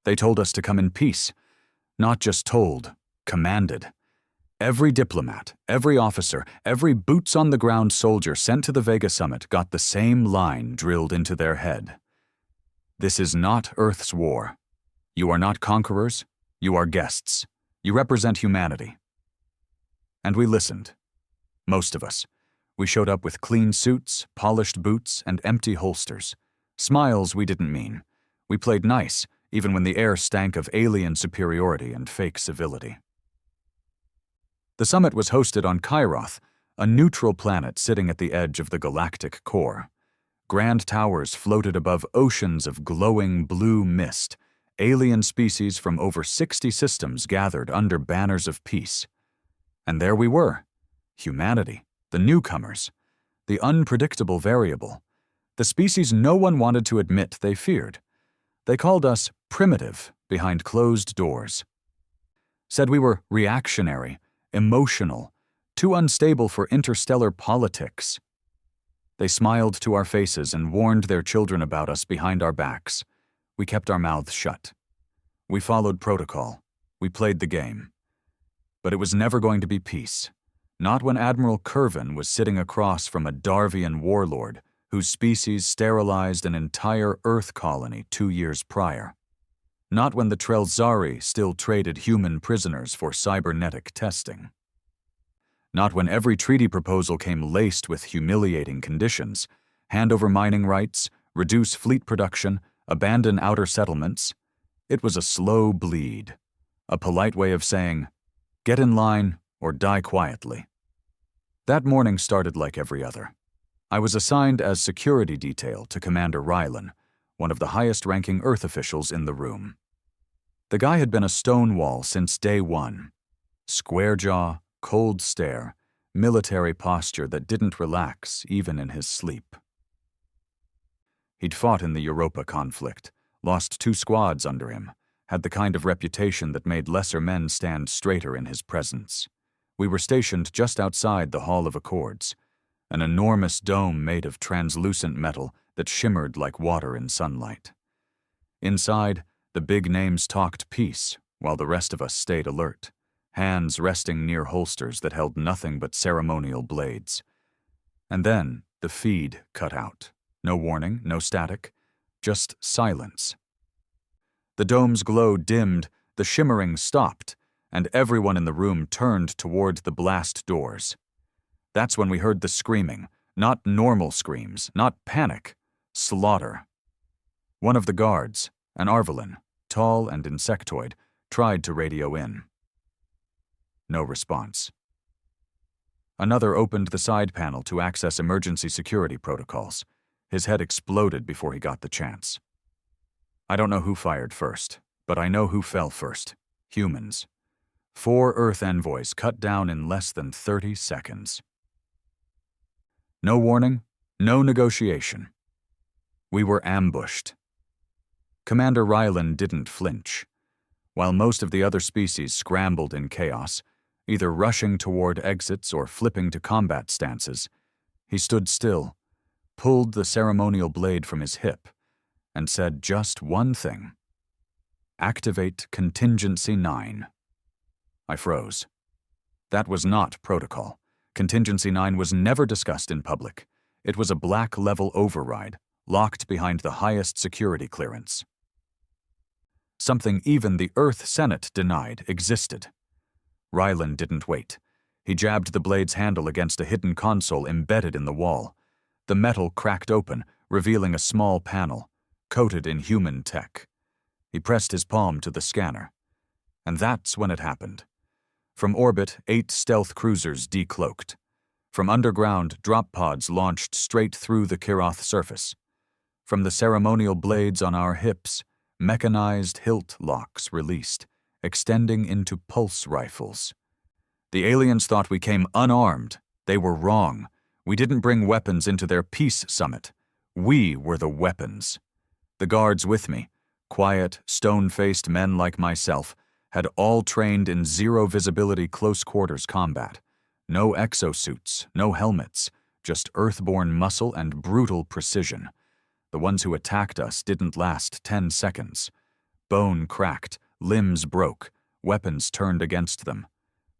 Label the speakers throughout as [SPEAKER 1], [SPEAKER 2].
[SPEAKER 1] They told us to come in peace. Not just told, commanded. Every diplomat, every officer, every boots-on-the-ground soldier sent to the Vega summit got the same line drilled into their head. This is not Earth's war. You are not conquerors, you are guests. You represent humanity. And we listened. Most of us. We showed up with clean suits, polished boots, and empty holsters. Smiles we didn't mean. We played nice, even when the air stank of alien superiority and fake civility. The summit was hosted on Kairoth, a neutral planet sitting at the edge of the galactic core. Grand towers floated above oceans of glowing blue mist. Alien species from over 60 systems gathered under banners of peace. And there we were, humanity, the newcomers, the unpredictable variable, the species no one wanted to admit they feared. They called us primitive behind closed doors. Said we were reactionary, emotional, too unstable for interstellar politics. They smiled to our faces and warned their children about us behind our backs. We kept our mouths shut. We followed protocol. We played the game. But it was never going to be peace. Not when Admiral Curvin was sitting across from a Darvian warlord whose species sterilized an entire Earth colony 2 years prior. Not when the Trelzari still traded human prisoners for cybernetic testing. Not when every treaty proposal came laced with humiliating conditions: hand over mining rights, reduce fleet production, abandon outer settlements. It was a slow bleed, a polite way of saying, get in line or die quietly. That morning started like every other. I was assigned as security detail to Commander Rylan, one of the highest-ranking Earth officials in the room. The guy had been a stonewall since day one. Square jaw, cold stare, military posture that didn't relax even in his sleep. He'd fought in the Europa conflict, lost 2 squads under him, had the kind of reputation that made lesser men stand straighter in his presence. We were stationed just outside the Hall of Accords, an enormous dome made of translucent metal that shimmered like water in sunlight. Inside, the big names talked peace, while the rest of us stayed alert, hands resting near holsters that held nothing but ceremonial blades. And then the feed cut out. No warning, no static, just silence. The dome's glow dimmed, the shimmering stopped, and everyone in the room turned toward the blast doors. That's when we heard the screaming, not normal screams, not panic, slaughter. One of the guards, an Arvelin, tall and insectoid, tried to radio in. No response. Another opened the side panel to access emergency security protocols. His head exploded before he got the chance. I don't know who fired first, but I know who fell first. Humans. 4 Earth envoys cut down in less than 30 seconds. No warning, no negotiation. We were ambushed. Commander Rylan didn't flinch. While most of the other species scrambled in chaos, either rushing toward exits or flipping to combat stances, he stood still, pulled the ceremonial blade from his hip, and said just one thing. Activate Contingency 9. I froze. That was not protocol. Contingency 9 was never discussed in public. It was a black-level override, locked behind the highest security clearance. Something even the Earth Senate denied existed. Rylan didn't wait. He jabbed the blade's handle against a hidden console embedded in the wall. The metal cracked open, revealing a small panel, coated in human tech. He pressed his palm to the scanner. And that's when it happened. From orbit, 8 stealth cruisers decloaked. From underground, drop pods launched straight through the Kiroth surface. From the ceremonial blades on our hips, mechanized hilt locks released, extending into pulse rifles. The aliens thought we came unarmed. They were wrong. We didn't bring weapons into their peace summit. We were the weapons. The guards with me, quiet, stone-faced men like myself, had all trained in zero-visibility close-quarters combat. No exosuits, no helmets, just earthborn muscle and brutal precision. The ones who attacked us didn't last 10 seconds. Bone cracked, limbs broke, weapons turned against them.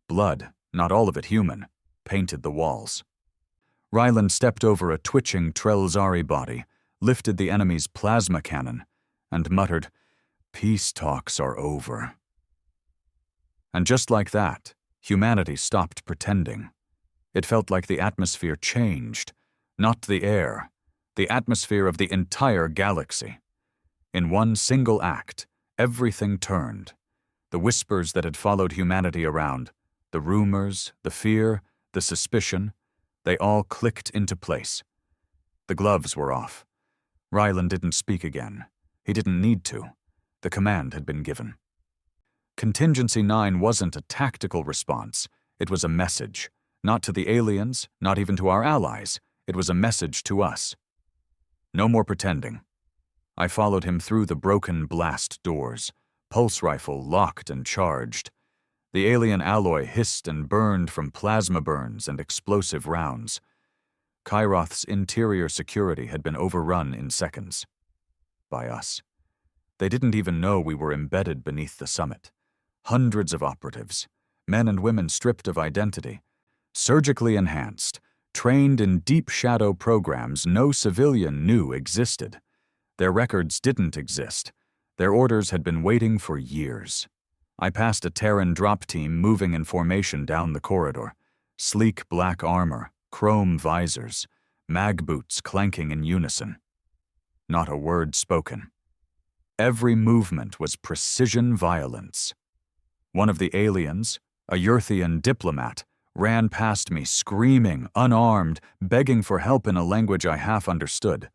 [SPEAKER 1] Blood, not all of it human, painted the walls. Ryland stepped over a twitching Trelzari body, lifted the enemy's plasma cannon, and muttered, "Peace talks are over." And just like that, humanity stopped pretending. It felt like the atmosphere changed, not the air, the atmosphere of the entire galaxy. In one single act, everything turned. The whispers that had followed humanity around, the rumors, the fear, the suspicion, they all clicked into place. The gloves were off. Ryland didn't speak again. He didn't need to. The command had been given. Contingency 9 wasn't a tactical response. It was a message. Not to the aliens, not even to our allies. It was a message to us. No more pretending. I followed him through the broken blast doors, pulse rifle locked and charged. The alien alloy hissed and burned from plasma burns and explosive rounds. Kairoth's interior security had been overrun in seconds. By us. They didn't even know we were embedded beneath the summit. Hundreds of operatives, men and women stripped of identity, surgically enhanced, trained in deep shadow programs no civilian knew existed. Their records didn't exist. Their orders had been waiting for years. I passed a Terran drop team moving in formation down the corridor. Sleek black armor, chrome visors, mag boots clanking in unison. Not a word spoken. Every movement was precision violence. One of the aliens, a Yurthian diplomat, ran past me screaming, unarmed, begging for help in a language I half understood.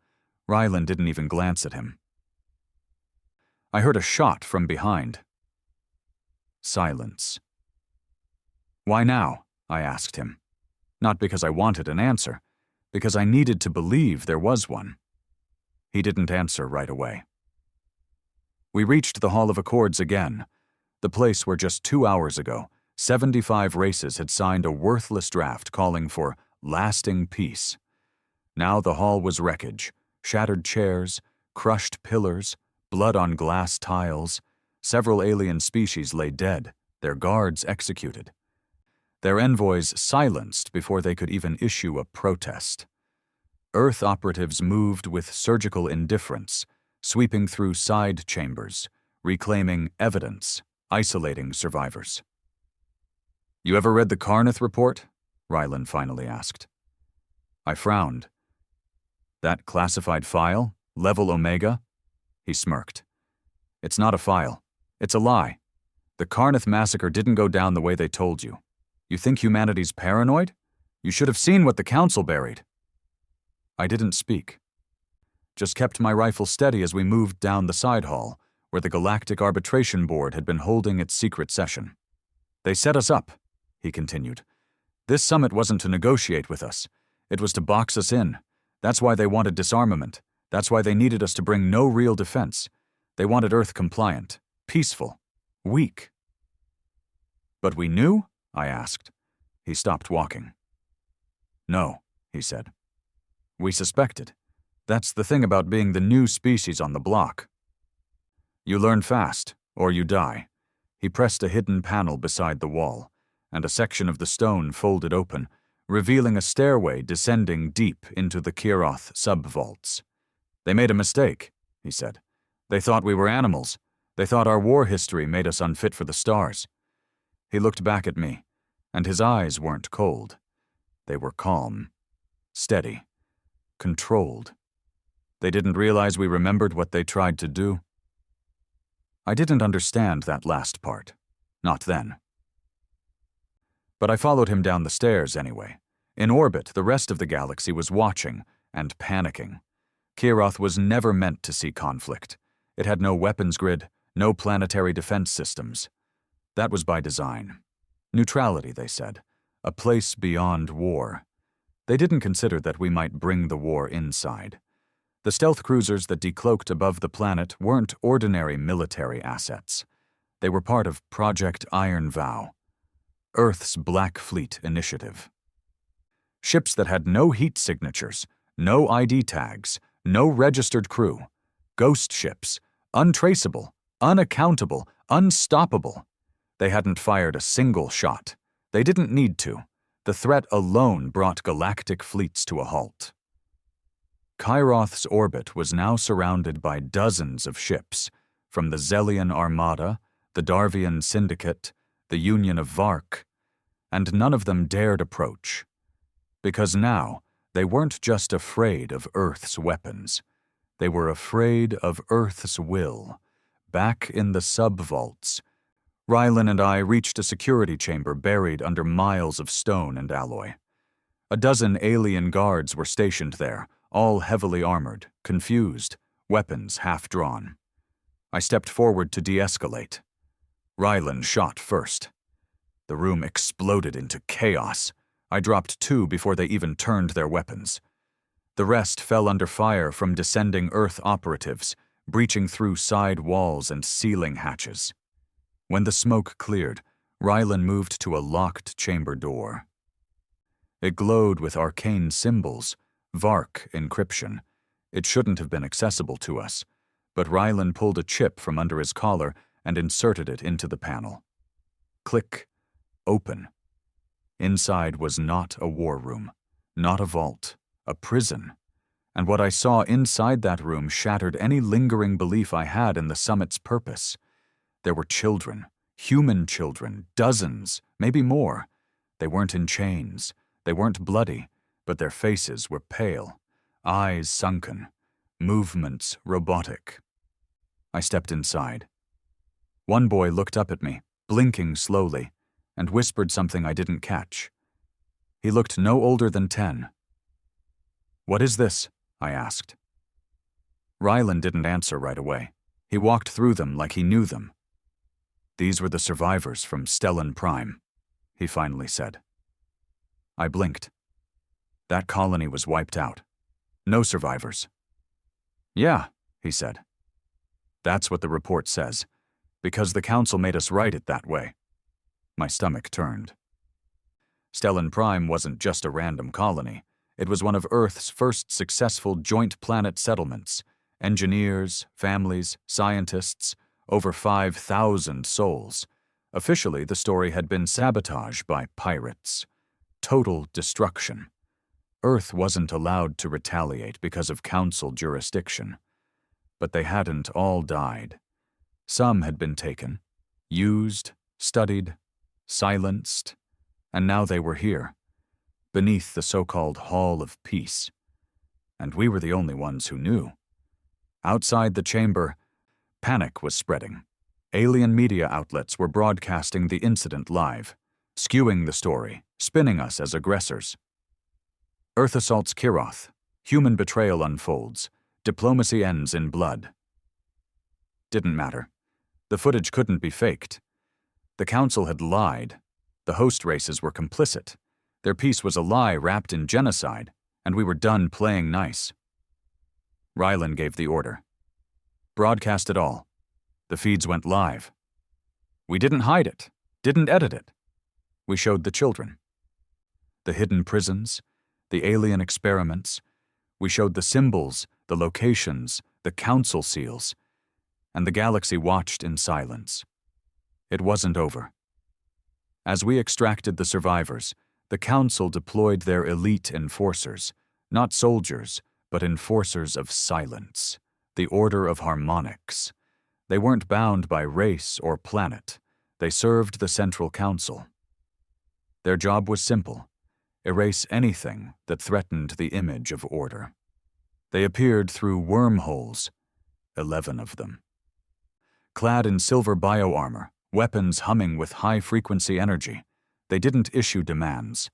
[SPEAKER 1] Ryland didn't even glance at him. I heard a shot from behind. Silence. "Why now?" I asked him. Not because I wanted an answer, because I needed to believe there was one. He didn't answer right away. We reached the Hall of Accords again, the place where just 2 hours ago, 75 races had signed a worthless draft calling for lasting peace. Now the hall was wreckage, shattered chairs, crushed pillars, blood on glass tiles. Several alien species lay dead, their guards executed. Their envoys silenced before they could even issue a protest. Earth operatives moved with surgical indifference, sweeping through side chambers, reclaiming evidence, isolating survivors. "You ever read the Carneth report?" Ryland finally asked. I frowned. "That classified file? Level Omega?" He smirked. "It's not a file. It's a lie. The Carneth massacre didn't go down the way they told you. You think humanity's paranoid? You should have seen what the Council buried." I didn't speak. Just kept my rifle steady as we moved down the side hall, where the Galactic Arbitration Board had been holding its secret session. "They set us up," he continued. "This summit wasn't to negotiate with us. It was to box us in. That's why they wanted disarmament. That's why they needed us to bring no real defense. They wanted Earth compliant, peaceful, weak." "But we knew?" I asked. He stopped walking. "No," he said. "We suspected. That's the thing about being the new species on the block. You learn fast, or you die." He pressed a hidden panel beside the wall, and a section of the stone folded open, revealing a stairway descending deep into the Kiroth sub-vaults. "They made a mistake," he said. "They thought we were animals. They thought our war history made us unfit for the stars." He looked back at me, and his eyes weren't cold. They were calm, steady, controlled. They didn't realize we remembered what they tried to do. I didn't understand that last part. Not then. But I followed him down the stairs anyway. In orbit, the rest of the galaxy was watching and panicking. Kiroth was never meant to see conflict. It had no weapons grid, no planetary defense systems. That was by design. Neutrality, they said. A place beyond war. They didn't consider that we might bring the war inside. The stealth cruisers that decloaked above the planet weren't ordinary military assets. They were part of Project Iron Vow, Earth's Black Fleet initiative. Ships that had no heat signatures, no ID tags, no registered crew, ghost ships, untraceable, Unaccountable, unstoppable. They hadn't fired a single shot. They didn't need to. The threat alone brought galactic fleets to a halt. Kairoth's orbit was now surrounded by dozens of ships, from the Zelian Armada, the Darvian Syndicate, the Union of Vark, and none of them dared approach. Because now, they weren't just afraid of Earth's weapons. They were afraid of Earth's will. Back in the sub-vaults, Rylan and I reached a security chamber buried under miles of stone and alloy. A dozen alien guards were stationed there, all heavily armored, confused, weapons half-drawn. I stepped forward to de-escalate. Rylan shot first. The room exploded into chaos. I dropped 2 before they even turned their weapons. The rest fell under fire from descending Earth operatives, breaching through side walls and ceiling hatches. When the smoke cleared, Rylan moved to a locked chamber door. It glowed with arcane symbols, Vark encryption. It shouldn't have been accessible to us, but Rylan pulled a chip from under his collar and inserted it into the panel. Click. Open. Inside was not a war room, not a vault, a prison. And what I saw inside that room shattered any lingering belief I had in the summit's purpose. There were children, human children, dozens, maybe more. They weren't in chains. They weren't bloody, but their faces were pale, eyes sunken, movements robotic. I stepped inside. One boy looked up at me, blinking slowly, and whispered something I didn't catch. He looked no older than 10. "What is this?" I asked. Rylan didn't answer right away. He walked through them like he knew them. "These were the survivors from Stellan Prime," he finally said. I blinked. That colony was wiped out. No survivors. "Yeah," he said. "That's what the report says, because the Council made us write it that way." My stomach turned. Stellan Prime wasn't just a random colony. It was one of Earth's first successful joint planet settlements. Engineers, families, scientists, over 5,000 souls. Officially, the story had been sabotage by pirates. Total destruction. Earth wasn't allowed to retaliate because of Council jurisdiction. But they hadn't all died. Some had been taken, used, studied, silenced, and now they were here, beneath the so-called Hall of Peace. And we were the only ones who knew. Outside the chamber, panic was spreading. Alien media outlets were broadcasting the incident live, skewing the story, spinning us as aggressors. Earth assaults Kairoth. Human betrayal unfolds. Diplomacy ends in blood. Didn't matter. The footage couldn't be faked. The Council had lied. The host races were complicit. Their peace was a lie wrapped in genocide, and we were done playing nice. Rylan gave the order. Broadcast it all. The feeds went live. We didn't hide it, didn't edit it. We showed the children. The hidden prisons, the alien experiments. We showed the symbols, the locations, the Council seals. And the galaxy watched in silence. It wasn't over. As we extracted the survivors, the Council deployed their elite enforcers, not soldiers, but enforcers of silence, the Order of Harmonics. They weren't bound by race or planet. They served the Central Council. Their job was simple: erase anything that threatened the image of order. They appeared through wormholes, 11 of them. Clad in silver bioarmor, weapons humming with high-frequency energy, they didn't issue demands.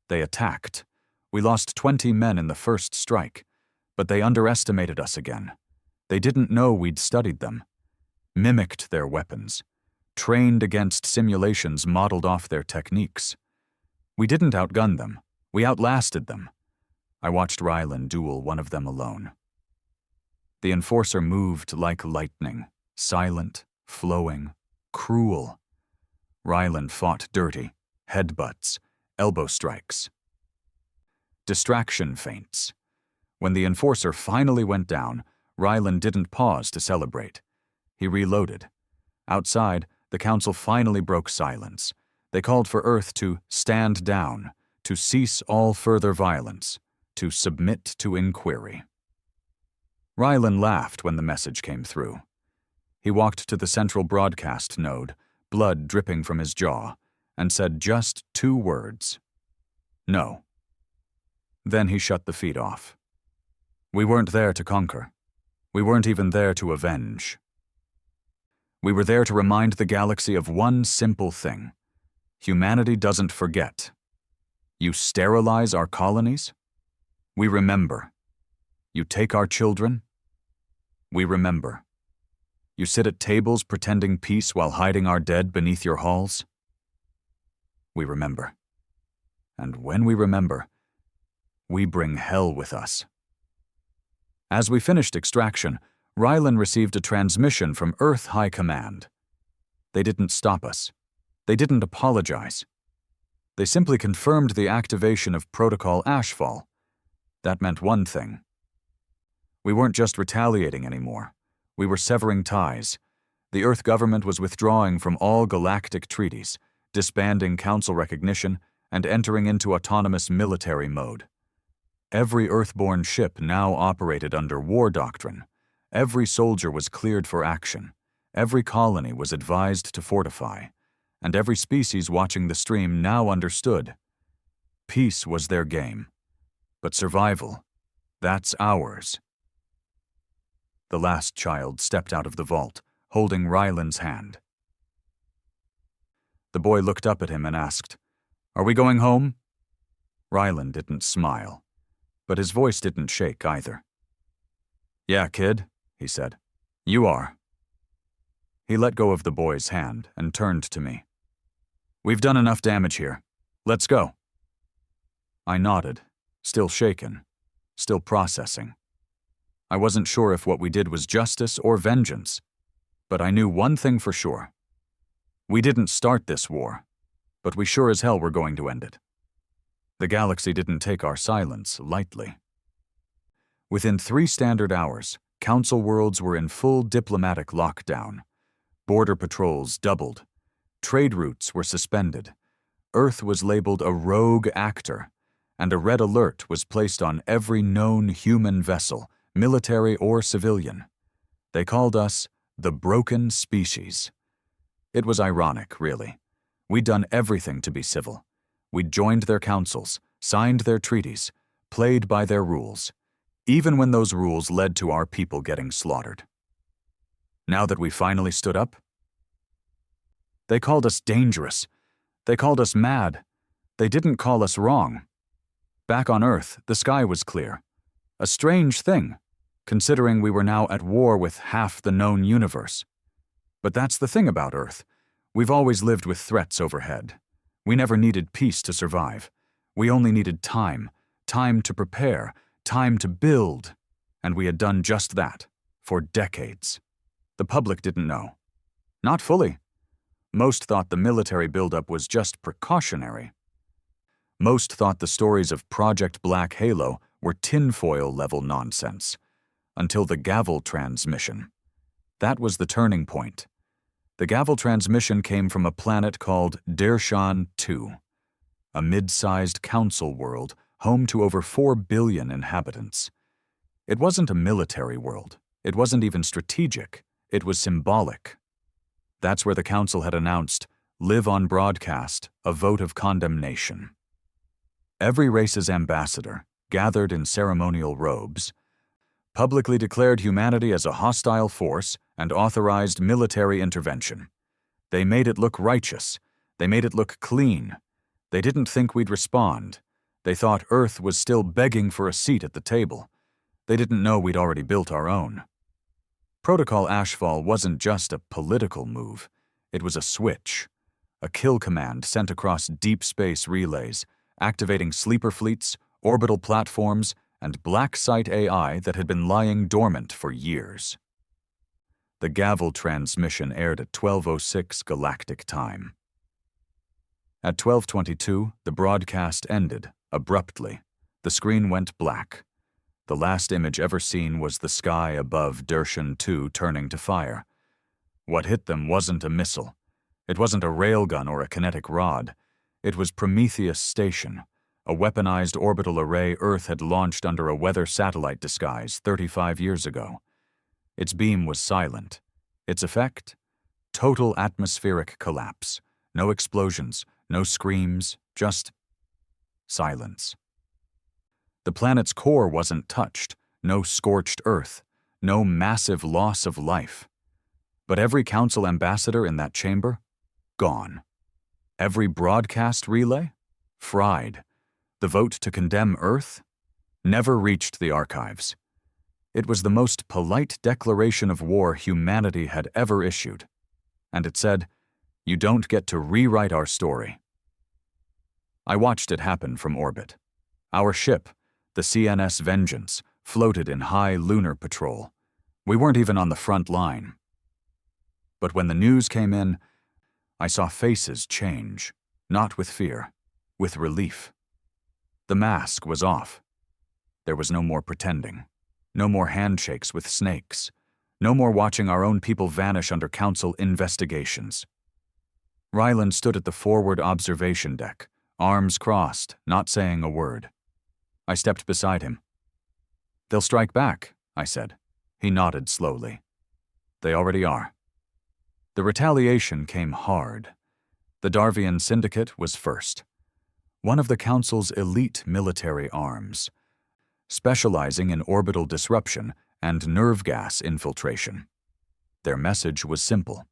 [SPEAKER 1] They attacked. We lost 20 men in the first strike, but they underestimated us again. They didn't know we'd studied them, mimicked their weapons, trained against simulations modeled off their techniques. We didn't outgun them. We outlasted them. I watched Rylan duel one of them alone. The enforcer moved like lightning, silent, flowing, cruel. Rylan fought dirty, headbutts, elbow strikes. Distraction feints. When the enforcer finally went down, Rylan didn't pause to celebrate. He reloaded, Outside, the Council finally broke silence. They called for Earth to stand down, to cease all further violence, to submit to inquiry. Rylan laughed when the message came through. He walked to the central broadcast node, blood dripping from his jaw, and said just 2 words. No. Then he shut the feed off. We weren't there to conquer. We weren't even there to avenge. We were there to remind the galaxy of one simple thing. Humanity doesn't forget. You sterilize our colonies? We remember. You take our children? We remember. You sit at tables pretending peace while hiding our dead beneath your halls? We remember. And when we remember, we bring hell with us. As we finished extraction, Rylan received a transmission from Earth High Command. They didn't stop us. They didn't apologize. They simply confirmed the activation of Protocol Ashfall. That meant one thing. We weren't just retaliating anymore. We were severing ties. The Earth government was withdrawing from all galactic treaties, disbanding Council recognition, and entering into autonomous military mode. Every Earthborn ship now operated under war doctrine. Every soldier was cleared for action. Every colony was advised to fortify. And every species watching the stream now understood. Peace was their game. But survival, that's ours. The last child stepped out of the vault, holding Rylan's hand. The boy looked up at him and asked, "Are we going home?" Rylan didn't smile, but his voice didn't shake either. "Yeah, kid," he said. "You are." He let go of the boy's hand and turned to me. "We've done enough damage here. Let's go." I nodded, still shaken, still processing. I wasn't sure if what we did was justice or vengeance, but I knew one thing for sure. We didn't start this war, but we sure as hell were going to end it. The galaxy didn't take our silence lightly. Within 3 standard hours, Council worlds were in full diplomatic lockdown. Border patrols doubled. Trade routes were suspended. Earth was labeled a rogue actor, and a red alert was placed on every known human vessel, military or civilian. They called us the Broken Species. It was ironic, really. We'd done everything to be civil. We'd joined their councils, signed their treaties, played by their rules, even when those rules led to our people getting slaughtered. Now that we finally stood up, they called us dangerous. They called us mad. They didn't call us wrong. Back on Earth, the sky was clear. A strange thing, considering we were now at war with half the known universe. But that's the thing about Earth. We've always lived with threats overhead. We never needed peace to survive. We only needed time to prepare, time to build. And we had done just that, for decades. The public didn't know. Not fully. Most thought the military buildup was just precautionary. Most thought the stories of Project Black Halo were tinfoil-level nonsense. Until the Gavel transmission. That was the turning point. The Gavel transmission came from a planet called Dershan II, a mid-sized council world home to over 4 billion inhabitants. It wasn't a military world. It wasn't even strategic. It was symbolic. That's where the council had announced, live on broadcast, a vote of condemnation. Every race's ambassador, gathered in ceremonial robes, publicly declared humanity as a hostile force and authorized military intervention. They made it look righteous. They made it look clean. They didn't think we'd respond. They thought Earth was still begging for a seat at the table. They didn't know we'd already built our own. Protocol Ashfall wasn't just a political move. It was a switch. A kill command sent across deep space relays, activating sleeper fleets, orbital platforms, and black site AI that had been lying dormant for years. The Gavel transmission aired at 12:06 galactic time. At 12:22, the broadcast ended, abruptly. The screen went black. The last image ever seen was the sky above Dershan II turning to fire. What hit them wasn't a missile. It wasn't a railgun or a kinetic rod. It was Prometheus Station, a weaponized orbital array Earth had launched under a weather satellite disguise 35 years ago. Its beam was silent. Its effect? Total atmospheric collapse. No explosions, no screams, just silence. The planet's core wasn't touched, no scorched Earth, no massive loss of life. But every council ambassador in that chamber? Gone. Every broadcast relay? Fried. The vote to condemn Earth? Never reached the archives. It was the most polite declaration of war humanity had ever issued. And it said, "You don't get to rewrite our story." I watched it happen from orbit. Our ship, the CNS Vengeance, floated in high lunar patrol. We weren't even on the front line. But when the news came in, I saw faces change, not with fear, with relief. The mask was off. There was no more pretending, no more handshakes with snakes, no more watching our own people vanish under council investigations. Ryland stood at the forward observation deck, arms crossed, not saying a word. I stepped beside him. "They'll strike back," I said. He nodded slowly. "They already are." The retaliation came hard. The Darvian Syndicate was first. One of the Council's elite military arms, specializing in orbital disruption and nerve gas infiltration. Their message was simple.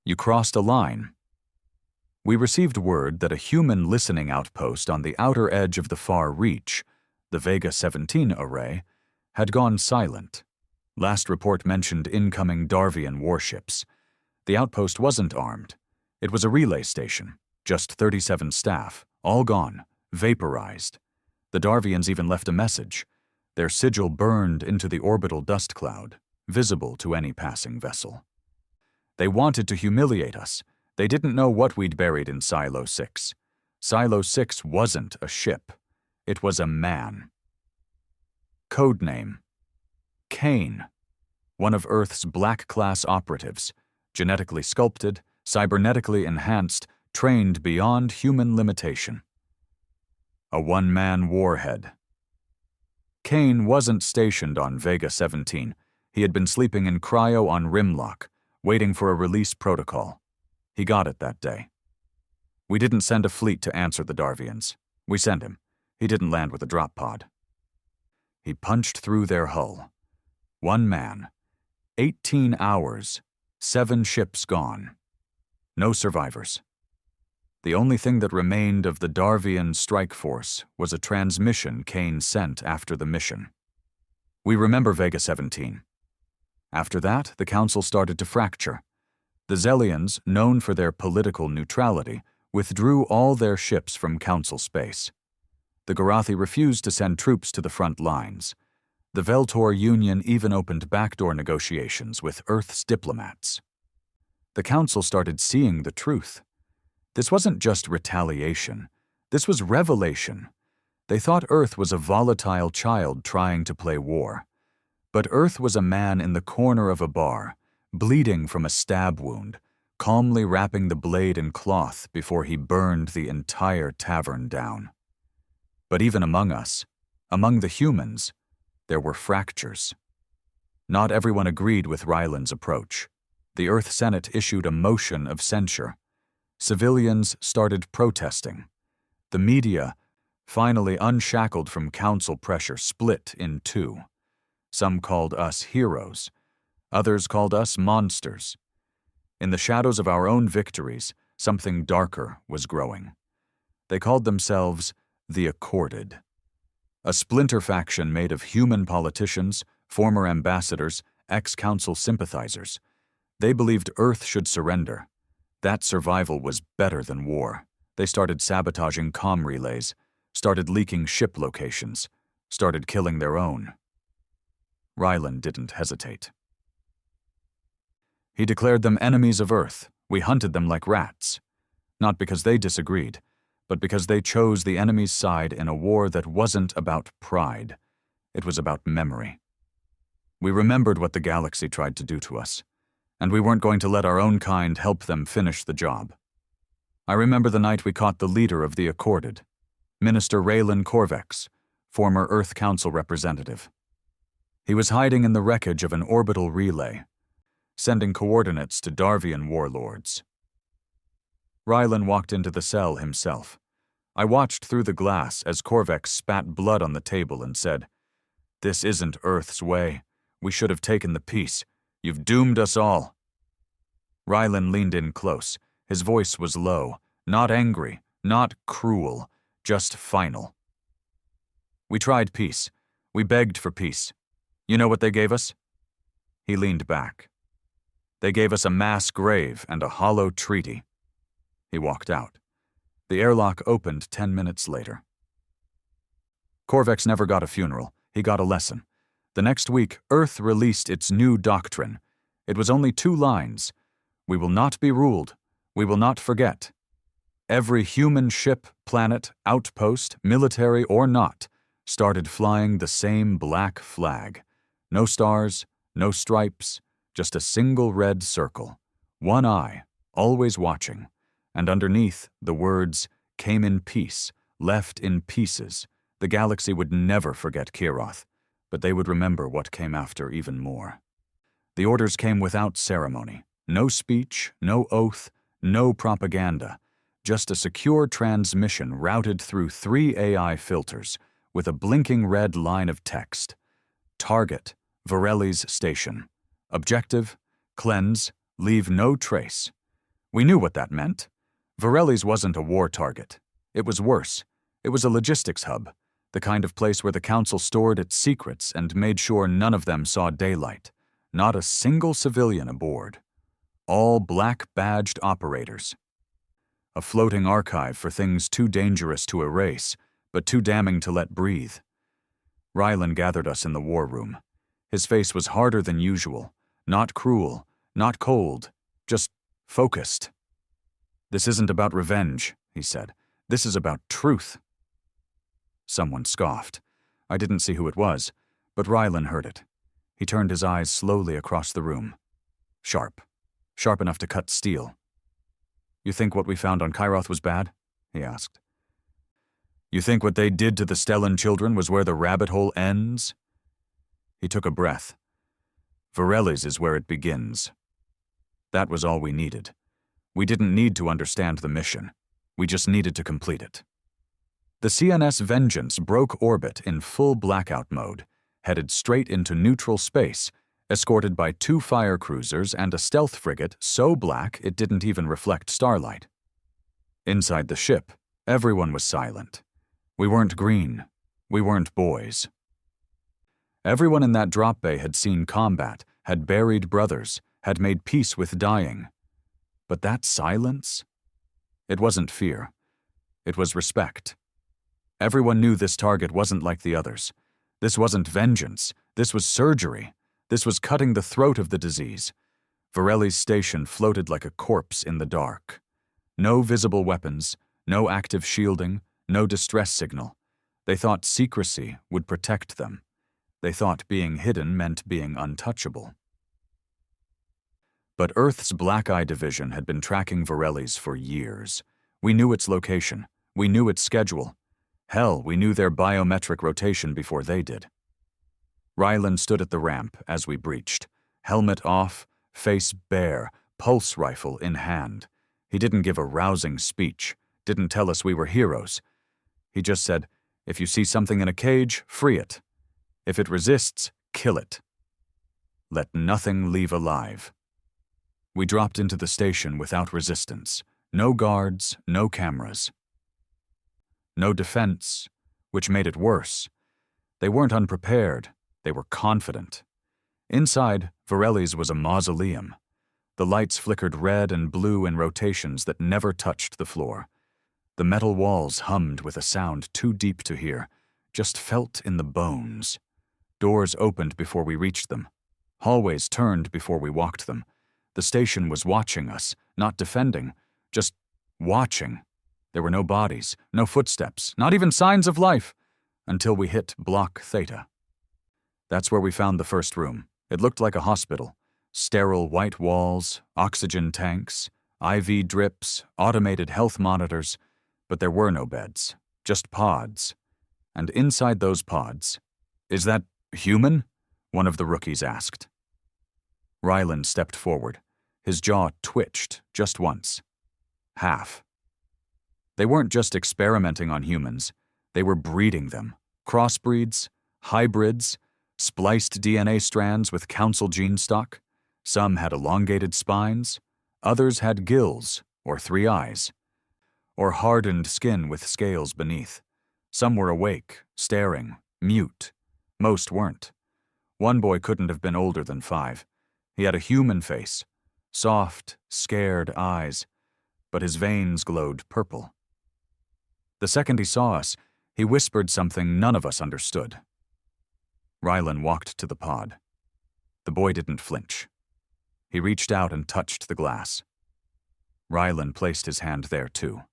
[SPEAKER 1] You crossed a line. We received word that a human listening outpost on the outer edge of the Far Reach, the Vega 17 array, had gone silent. Last report mentioned incoming Darvian warships. The outpost wasn't armed. It was a relay station, just 37 staff, all gone, vaporized. The Darvians even left a message. Their sigil burned into the orbital dust cloud, visible to any passing vessel. They wanted to humiliate us. They didn't know what we'd buried in Silo 6. Silo 6 wasn't a ship. It was a man. Codename: Cain, one of Earth's black-class operatives, genetically sculpted, cybernetically enhanced, trained beyond human limitation. A one-man warhead. Cain wasn't stationed on Vega 17. He had been sleeping in cryo on Rimlock, waiting for a release protocol. He got it that day. We didn't send a fleet to answer the Darvians. We sent him. He didn't land with a drop pod. He punched through their hull. One man. 18 hours. 7 ships gone. No survivors. The only thing that remained of the Darvian strike force was a transmission Cain sent after the mission. We remember Vega 17. After that, the Council started to fracture. The Zellians, known for their political neutrality, withdrew all their ships from Council space. The Garathi refused to send troops to the front lines. The Veltor Union even opened backdoor negotiations with Earth's diplomats. The Council started seeing the truth. This wasn't just retaliation. This was revelation. They thought Earth was a volatile child trying to play war. But Earth was a man in the corner of a bar, bleeding from a stab wound, calmly wrapping the blade in cloth before he burned the entire tavern down. But even among us, among the humans, there were fractures. Not everyone agreed with Ryland's approach. The Earth Senate issued a motion of censure. Civilians started protesting. The media, finally unshackled from council pressure, split in two. Some called us heroes. Others called us monsters. In the shadows of our own victories, something darker was growing. They called themselves the Accorded. A splinter faction made of human politicians, former ambassadors, ex-council sympathizers. They believed Earth should surrender. That survival was better than war. They started sabotaging comm relays, started leaking ship locations, started killing their own. Ryland didn't hesitate. He declared them enemies of Earth. We hunted them like rats. Not because they disagreed, but because they chose the enemy's side in a war that wasn't about pride. It was about memory. We remembered what the galaxy tried to do to us. And we weren't going to let our own kind help them finish the job. I remember the night we caught the leader of the Accorded, Minister Raylan Corvex, former Earth Council representative. He was hiding in the wreckage of an orbital relay, sending coordinates to Darvian warlords. Raylan walked into the cell himself. I watched through the glass as Corvex spat blood on the table and said, "This isn't Earth's way. We should have taken the peace. You've doomed us all." Raylan leaned in close. His voice was low, not angry, not cruel, just final. "We tried peace. We begged for peace. You know what they gave us?" He leaned back. "They gave us a mass grave and a hollow treaty." He walked out. The airlock opened 10 minutes later. Corvex never got a funeral. He got a lesson. The next week, Earth released its new doctrine. It was only 2 lines. "We will not be ruled. We will not forget." Every human ship, planet, outpost, military or not, started flying the same black flag. No stars, no stripes, just a single red circle. One eye, always watching. And underneath, the words, "Came in peace, left in pieces." The galaxy would never forget Kiroth, but they would remember what came after even more. The orders came without ceremony. No speech, no oath, no propaganda. Just a secure transmission routed through 3 AI filters with a blinking red line of text. Target, Vareli's station. Objective, cleanse, leave no trace. We knew what that meant. Vareli's wasn't a war target. It was worse. It was a logistics hub, the kind of place where the Council stored its secrets and made sure none of them saw daylight. Not a single civilian aboard. All black-badged operators. A floating archive for things too dangerous to erase, but too damning to let breathe. Raylan gathered us in the war room. His face was harder than usual. Not cruel, not cold, just focused. "This isn't about revenge," he said. "This is about truth." Someone scoffed. I didn't see who it was, but Raylan heard it. He turned his eyes slowly across the room. Sharp. Sharp enough to cut steel. "You think what we found on Kiroth was bad?" he asked. "You think what they did to the Stellan children was where the rabbit hole ends?" He took a breath. "Vareli's is where it begins." That was all we needed. We didn't need to understand the mission. We just needed to complete it. The CNS Vengeance broke orbit in full blackout mode, headed straight into neutral space, escorted by 2 fire cruisers and a stealth frigate so black it didn't even reflect starlight. Inside the ship, everyone was silent. We weren't green. We weren't boys. Everyone in that drop bay had seen combat, had buried brothers, had made peace with dying. But that silence? It wasn't fear. It was respect. Everyone knew this target wasn't like the others. This wasn't vengeance. This was surgery. This was cutting the throat of the disease. Vareli's station floated like a corpse in the dark. No visible weapons, no active shielding, no distress signal. They thought secrecy would protect them. They thought being hidden meant being untouchable. But Earth's Black Eye Division had been tracking Vareli's for years. We knew its location. We knew its schedule. Hell, we knew their biometric rotation before they did. Raylan stood at the ramp as we breached. Helmet off, face bare, pulse rifle in hand. He didn't give a rousing speech, didn't tell us we were heroes. He just said, "If you see something in a cage, free it. If it resists, kill it. Let nothing leave alive." We dropped into the station without resistance. No guards, no cameras. No defense, which made it worse. They weren't unprepared. They were confident. Inside, Vareli's was a mausoleum. The lights flickered red and blue in rotations that never touched the floor. The metal walls hummed with a sound too deep to hear, just felt in the bones. Doors opened before we reached them. Hallways turned before we walked them. The station was watching us, not defending, just watching. There were no bodies, no footsteps, not even signs of life, until we hit Block Theta. That's where we found the first room. It looked like a hospital. Sterile white walls, oxygen tanks, IV drips, automated health monitors, but there were no beds, just pods. And inside those pods, "Is that human?" one of the rookies asked. Ryland stepped forward. His jaw twitched just once. Half. They weren't just experimenting on humans, they were breeding them. Crossbreeds, hybrids, spliced DNA strands with council gene stock. Some had elongated spines, others had gills or 3 eyes, or hardened skin with scales beneath. Some were awake, staring, mute. Most weren't. One boy couldn't have been older than 5. He had a human face, soft, scared eyes, but his veins glowed purple. The second he saw us, he whispered something none of us understood. Rylan walked to the pod. The boy didn't flinch. He reached out and touched the glass. Rylan placed his hand there too.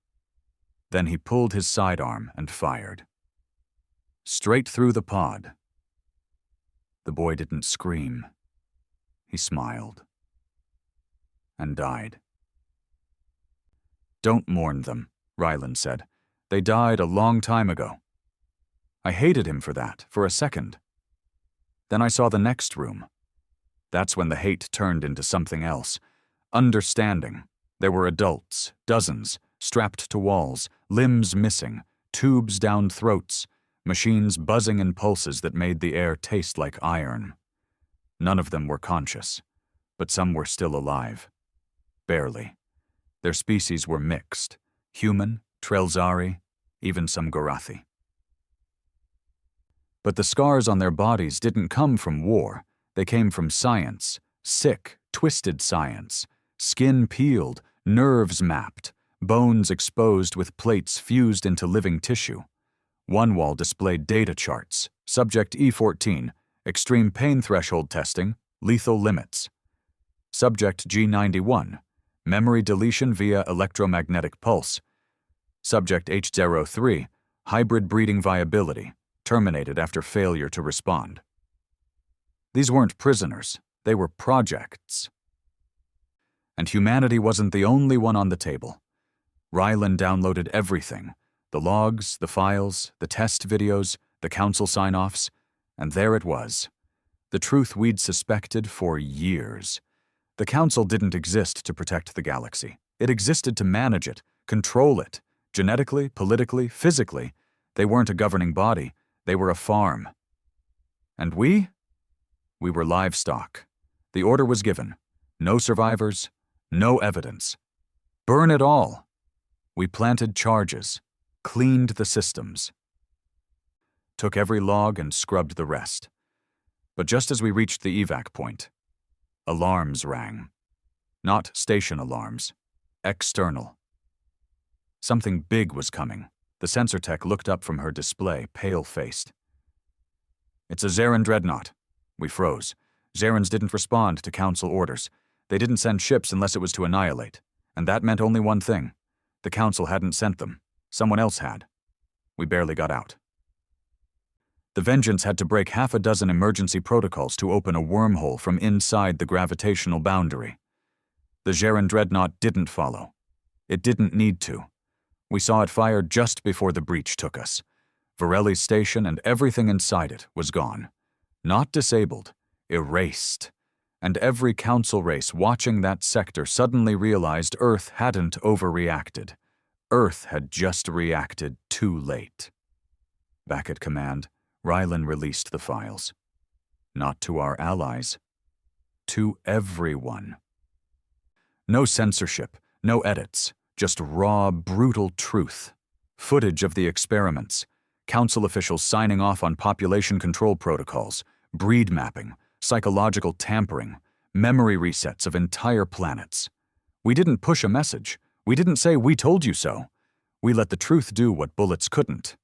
[SPEAKER 1] Then he pulled his sidearm and fired. Straight through the pod. The boy didn't scream. He smiled. And died. "Don't mourn them," Rylan said. "They died a long time ago." I hated him for that, for a second. Then I saw the next room. That's when the hate turned into something else. Understanding. There were adults, dozens, strapped to walls, limbs missing, tubes down throats, machines buzzing in pulses that made the air taste like iron. None of them were conscious, but some were still alive. Barely. Their species were mixed. Human, Trelzari, even some Gorathi. But the scars on their bodies didn't come from war. They came from science. Sick, twisted science. Skin peeled, nerves mapped, bones exposed with plates fused into living tissue. One wall displayed data charts. Subject E14, extreme pain threshold testing, lethal limits. Subject G91, memory deletion via electromagnetic pulse. Subject H03, hybrid breeding viability, terminated after failure to respond. These weren't prisoners, they were projects. And humanity wasn't the only one on the table. Rylan downloaded everything, the logs, the files, the test videos, the council sign-offs, and there it was. The truth we'd suspected for years. The council didn't exist to protect the galaxy. It existed to manage it, control it. Genetically, politically, physically, they weren't a governing body. They were a farm. And we? We were livestock. The order was given. No survivors, no evidence. Burn it all. We planted charges, cleaned the systems. Took every log and scrubbed the rest. But just as we reached the evac point, alarms rang. Not station alarms. External. Something big was coming. The sensor tech looked up from her display, pale-faced. "It's a Zarin dreadnought." We froze. Zarins didn't respond to council orders. They didn't send ships unless it was to annihilate. And that meant only one thing. The council hadn't sent them. Someone else had. We barely got out. The Vengeance had to break 6 emergency protocols to open a wormhole from inside the gravitational boundary. The Zarin dreadnought didn't follow. It didn't need to. We saw it fire just before the breach took us. Vareli's station and everything inside it was gone. Not disabled, erased. And every council race watching that sector suddenly realized Earth hadn't overreacted. Earth had just reacted too late. Back at command, Rylan released the files. Not to our allies. To everyone. No censorship, no edits. Just raw, brutal truth. Footage of the experiments. Council officials signing off on population control protocols. Breed mapping. Psychological tampering. Memory resets of entire planets. We didn't push a message. We didn't say, "We told you so." We let the truth do what bullets couldn't.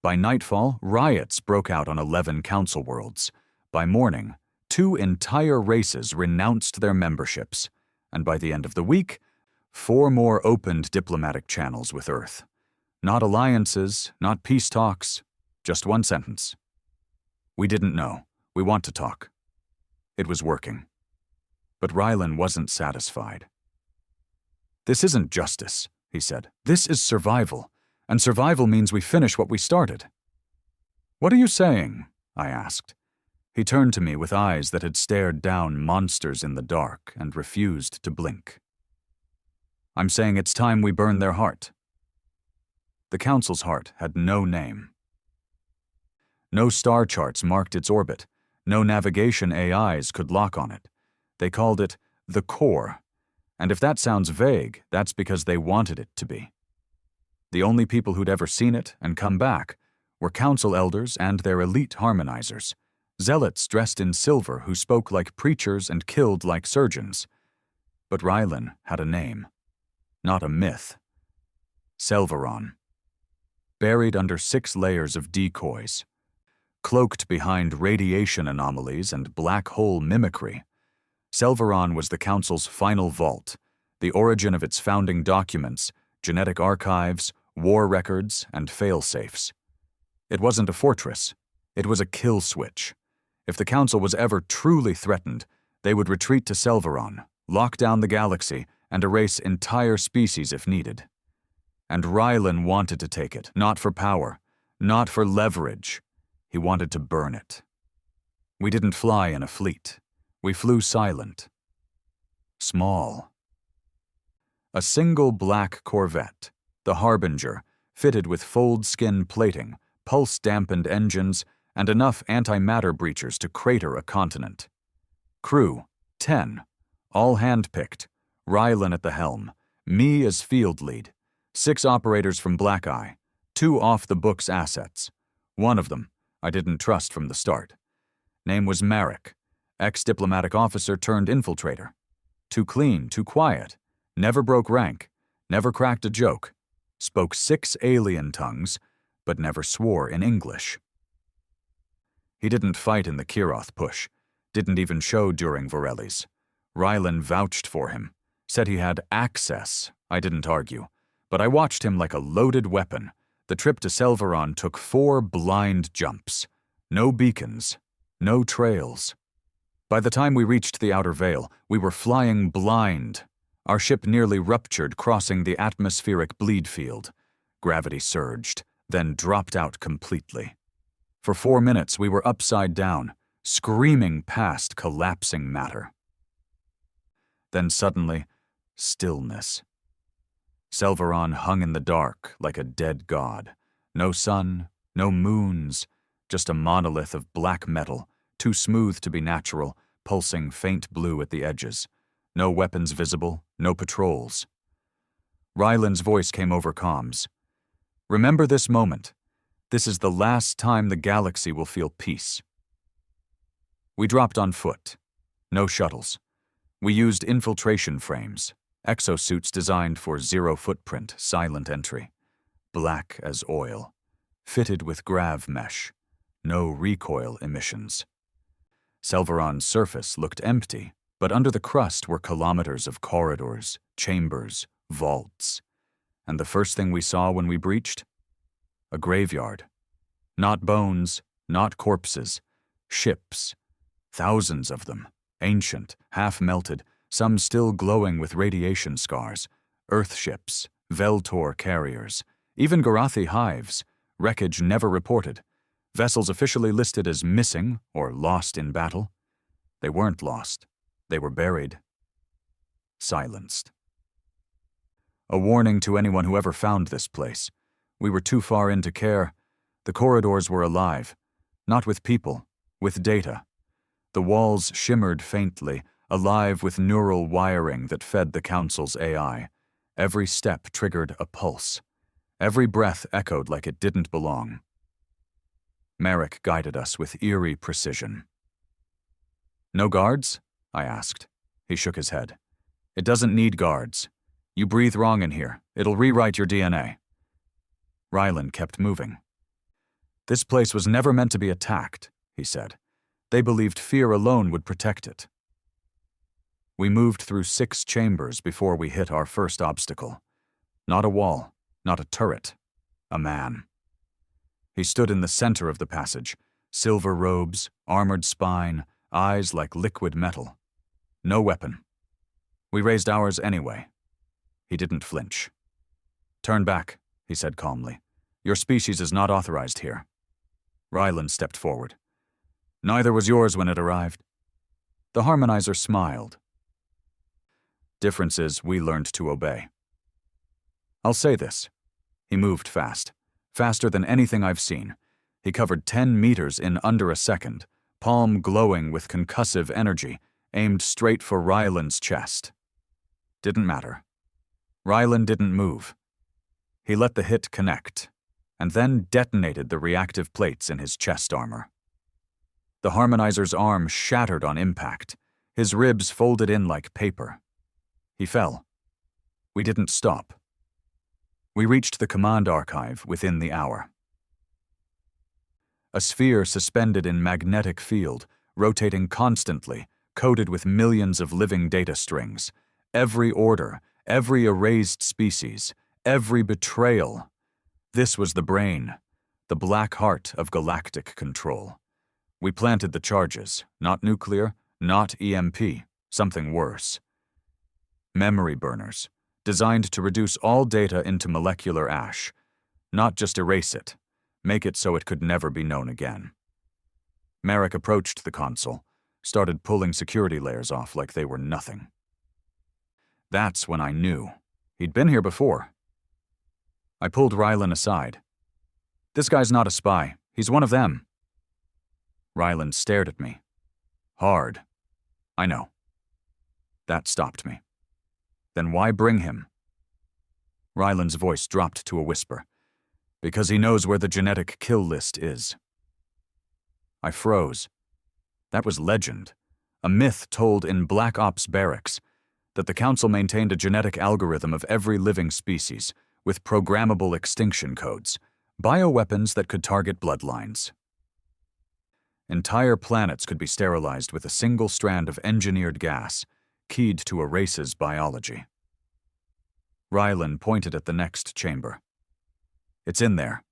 [SPEAKER 1] By nightfall, riots broke out on 11 council worlds. By morning, 2 entire races renounced their memberships. And by the end of the week, 4 more opened diplomatic channels with Earth. Not alliances, not peace talks, just one sentence. We didn't know. We want to talk. It was working. But Rylan wasn't satisfied. "This isn't justice," he said. "This is survival, and survival means we finish what we started." "What are you saying?" I asked. He turned to me with eyes that had stared down monsters in the dark and refused to blink. "I'm saying it's time we burn their heart." The Council's heart had no name. No star charts marked its orbit. No navigation AIs could lock on it. They called it the core, and if that sounds vague, that's because they wanted it to be. The only people who'd ever seen it and come back were council elders and their elite harmonizers, zealots dressed in silver who spoke like preachers and killed like surgeons. But Rylan had a name, not a myth. Selveron. Buried under 6 layers of decoys, cloaked behind radiation anomalies and black hole mimicry, Selveron was the Council's final vault, the origin of its founding documents, genetic archives, war records, and fail-safes. It wasn't a fortress. It was a kill switch. If the Council was ever truly threatened, they would retreat to Selveron, lock down the galaxy, and erase entire species if needed. And Rylan wanted to take it, not for power, not for leverage. He wanted to burn it. We didn't fly in a fleet. We flew silent. Small. A single black Corvette, the Harbinger, fitted with fold-skin plating, pulse-dampened engines, and enough antimatter breachers to crater a continent. Crew, 10, all hand-picked, Rylan at the helm, me as field lead, 6 operators from Black Eye, 2 off-the-books assets. One of them I didn't trust from the start. Name was Marek, ex-diplomatic officer turned infiltrator. Too clean, too quiet, never broke rank, never cracked a joke, spoke 6 alien tongues, but never swore in English. He didn't fight in the Kiroth push, didn't even show during Vareli's. Rylan vouched for him, said he had access. I didn't argue, but I watched him like a loaded weapon. The trip to Selveron took 4 blind jumps. No beacons, no trails. By the time we reached the outer veil, we were flying blind. Our ship nearly ruptured crossing the atmospheric bleed field. Gravity surged, then dropped out completely. For 4 minutes we were upside down, screaming past collapsing matter. Then suddenly, stillness. Selveron hung in the dark like a dead god. No sun, no moons, just a monolith of black metal, too smooth to be natural, pulsing faint blue at the edges. No weapons visible, no patrols. Rylan's voice came over comms. "Remember this moment. This is the last time the galaxy will feel peace." We dropped on foot. No shuttles. We used infiltration frames, exosuits designed for zero-footprint, silent entry. Black as oil. Fitted with grav mesh. No recoil emissions. Selveron's surface looked empty, but under the crust were kilometers of corridors, chambers, vaults. And the first thing we saw when we breached? A graveyard. Not bones, not corpses. Ships. Thousands of them. Ancient, half-melted, some still glowing with radiation scars. Earth ships, Veltor carriers. Even Garathi hives. Wreckage never reported. Vessels officially listed as missing or lost in battle. They weren't lost. They were buried. Silenced. A warning to anyone who ever found this place. We were too far in to care. The corridors were alive. Not with people, with data. The walls shimmered faintly, alive with neural wiring that fed the Council's AI. Every step triggered a pulse. Every breath echoed like it didn't belong. Marek guided us with eerie precision. "No guards?" I asked. He shook his head. "It doesn't need guards. You breathe wrong in here. It'll rewrite your DNA." Rylan kept moving. "This place was never meant to be attacked," he said. "They believed fear alone would protect it." We moved through 6 chambers before we hit our first obstacle. Not a wall, not a turret, a man. He stood in the center of the passage, silver robes, armored spine, eyes like liquid metal. No weapon. We raised ours anyway. He didn't flinch. Turn back, he said calmly. Your species is not authorized here. Ryland stepped forward. Neither was yours when it arrived. The harmonizer smiled. Difference is we learned to obey. I'll say this. He moved fast. Faster than anything I've seen. He covered 10 meters in under a second, palm glowing with concussive energy, aimed straight for Ryland's chest. Didn't matter. Ryland didn't move. He let the hit connect, and then detonated the reactive plates in his chest armor. The harmonizer's arm shattered on impact, his ribs folded in like paper. He fell. We didn't stop. We reached the command archive within the hour. A sphere suspended in magnetic field, rotating constantly, coded with millions of living data strings. Every order, every erased species, every betrayal. This was the brain, the black heart of galactic control. We planted the charges, not nuclear, not EMP, something worse. Memory burners, designed to reduce all data into molecular ash, not just erase it, make it so it could never be known again. Merrick approached the console, started pulling security layers off like they were nothing. That's when I knew. He'd been here before. I pulled Ryland aside. This guy's not a spy. He's one of them. Ryland stared at me. Hard. I know. That stopped me. Then why bring him? Ryland's voice dropped to a whisper. Because he knows where the genetic kill list is. I froze. That was legend. A myth told in Black Ops barracks, that the Council maintained a genetic algorithm of every living species, with programmable extinction codes, bioweapons that could target bloodlines. Entire planets could be sterilized with a single strand of engineered gas, keyed to a race's biology. Ryland pointed at the next chamber. It's in there.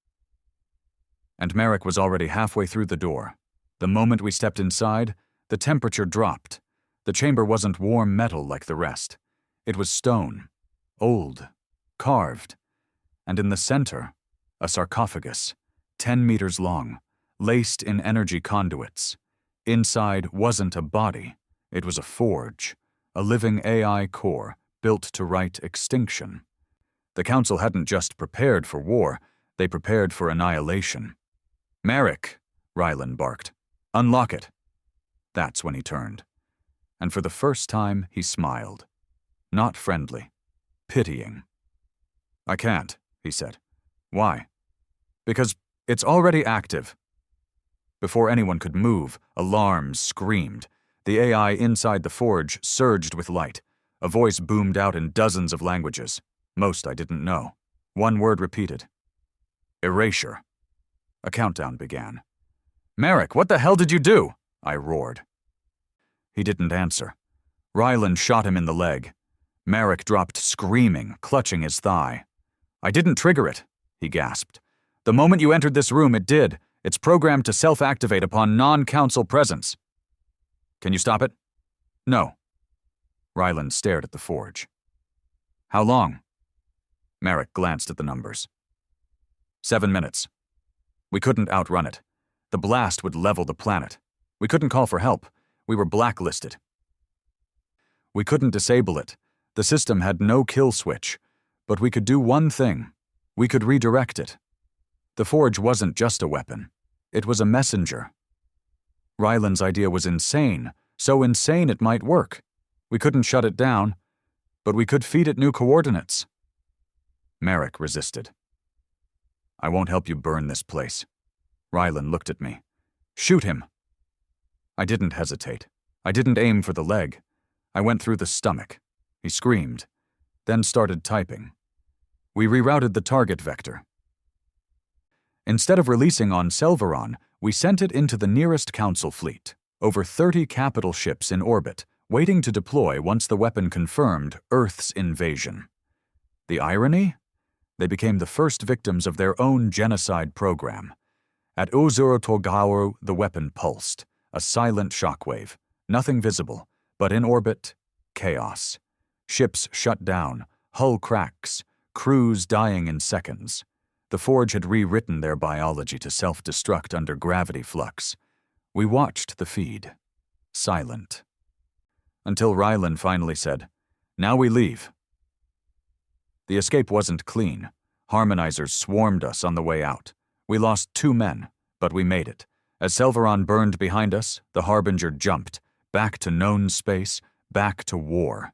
[SPEAKER 1] And Merrick was already halfway through the door. The moment we stepped inside, the temperature dropped. The chamber wasn't warm metal like the rest. It was stone, old, carved, and in the center, a sarcophagus, 10 meters long, laced in energy conduits. Inside wasn't a body, it was a forge, a living AI core built to write extinction. The Council hadn't just prepared for war, they prepared for annihilation. Merrick, Ryland barked. Unlock it. That's when he turned. And for the first time, he smiled. Not friendly. Pitying. I can't, he said. Why? Because it's already active. Before anyone could move, alarms screamed. The AI inside the forge surged with light. A voice boomed out in dozens of languages. Most I didn't know. One word repeated. Erasure. A countdown began. Merrick, what the hell did you do? I roared. He didn't answer. Ryland shot him in the leg. Merrick dropped screaming, clutching his thigh. I didn't trigger it, he gasped. The moment you entered this room, it did. It's programmed to self-activate upon non-council presence. Can you stop it? No. Ryland stared at the forge. How long? Merrick glanced at the numbers. 7 minutes. We couldn't outrun it. The blast would level the planet. We couldn't call for help. We were blacklisted. We couldn't disable it. The system had no kill switch. But we could do one thing. We could redirect it. The forge wasn't just a weapon. It was a messenger. Ryland's idea was insane, so insane it might work. We couldn't shut it down, but we could feed it new coordinates. Merrick resisted. I won't help you burn this place. Ryland looked at me. Shoot him. I didn't hesitate. I didn't aim for the leg. I went through the stomach. He screamed, then started typing. We rerouted the target vector. Instead of releasing on Selveron, we sent it into the nearest Council fleet, over 30 capital ships in orbit, waiting to deploy once the weapon confirmed Earth's invasion. The irony? They became the first victims of their own genocide program. At Uzuru Togaru, the weapon pulsed, a silent shockwave, nothing visible, But in orbit, chaos. Ships shut down, hull cracks, crews dying in seconds. The Forge had rewritten their biology to self-destruct under gravity flux. We watched the feed, silent. Until Rylan finally said, "Now we leave." The escape wasn't clean. Harmonizers swarmed us on the way out. We lost 2 men, but we made it. As Selveron burned behind us, the Harbinger jumped, back to known space, back to war.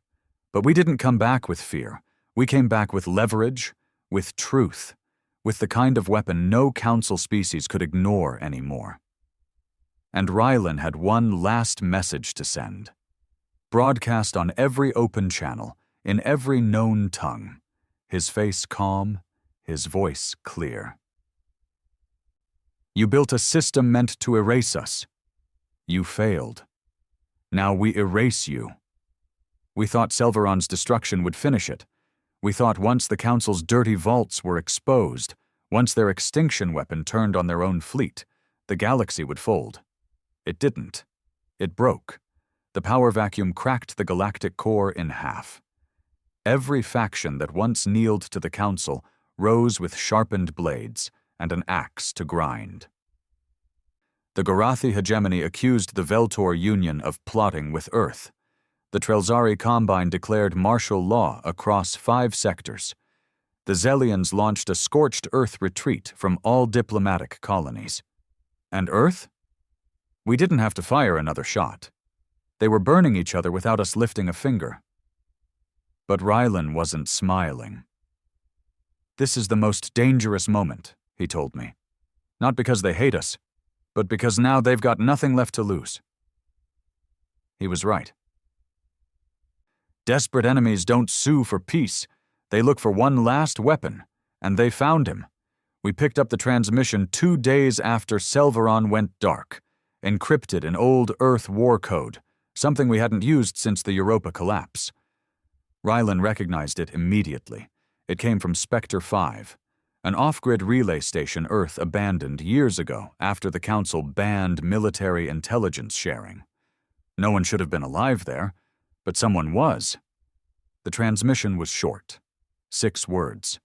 [SPEAKER 1] But we didn't come back with fear. We came back with leverage, with truth, with the kind of weapon no Council species could ignore anymore. And Rylan had one last message to send. Broadcast on every open channel, in every known tongue. His face calm, his voice clear. You built a system meant to erase us. You failed. Now we erase you. We thought Selveron's destruction would finish it. We thought once the Council's dirty vaults were exposed, once their extinction weapon turned on their own fleet, the galaxy would fold. It didn't. It broke. The power vacuum cracked the galactic core in half. Every faction that once kneeled to the Council rose with sharpened blades and an axe to grind. The Gorathi hegemony accused the Veltor Union of plotting with Earth. The Trelzari Combine declared martial law across 5 sectors. The Zelians launched a scorched Earth retreat from all diplomatic colonies. And Earth? We didn't have to fire another shot. They were burning each other without us lifting a finger. But Rylan wasn't smiling. This is the most dangerous moment, he told me. Not because they hate us, but because now they've got nothing left to lose. He was right. Desperate enemies don't sue for peace. They look for one last weapon, and they found him. We picked up the transmission 2 days after Selveron went dark, encrypted in old Earth war code, something we hadn't used since the Europa collapse. Rylan recognized it immediately. It came from Spectre 5, an off-grid relay station Earth abandoned years ago after the Council banned military intelligence sharing. No one should have been alive there, but someone was. The transmission was short. 6 words.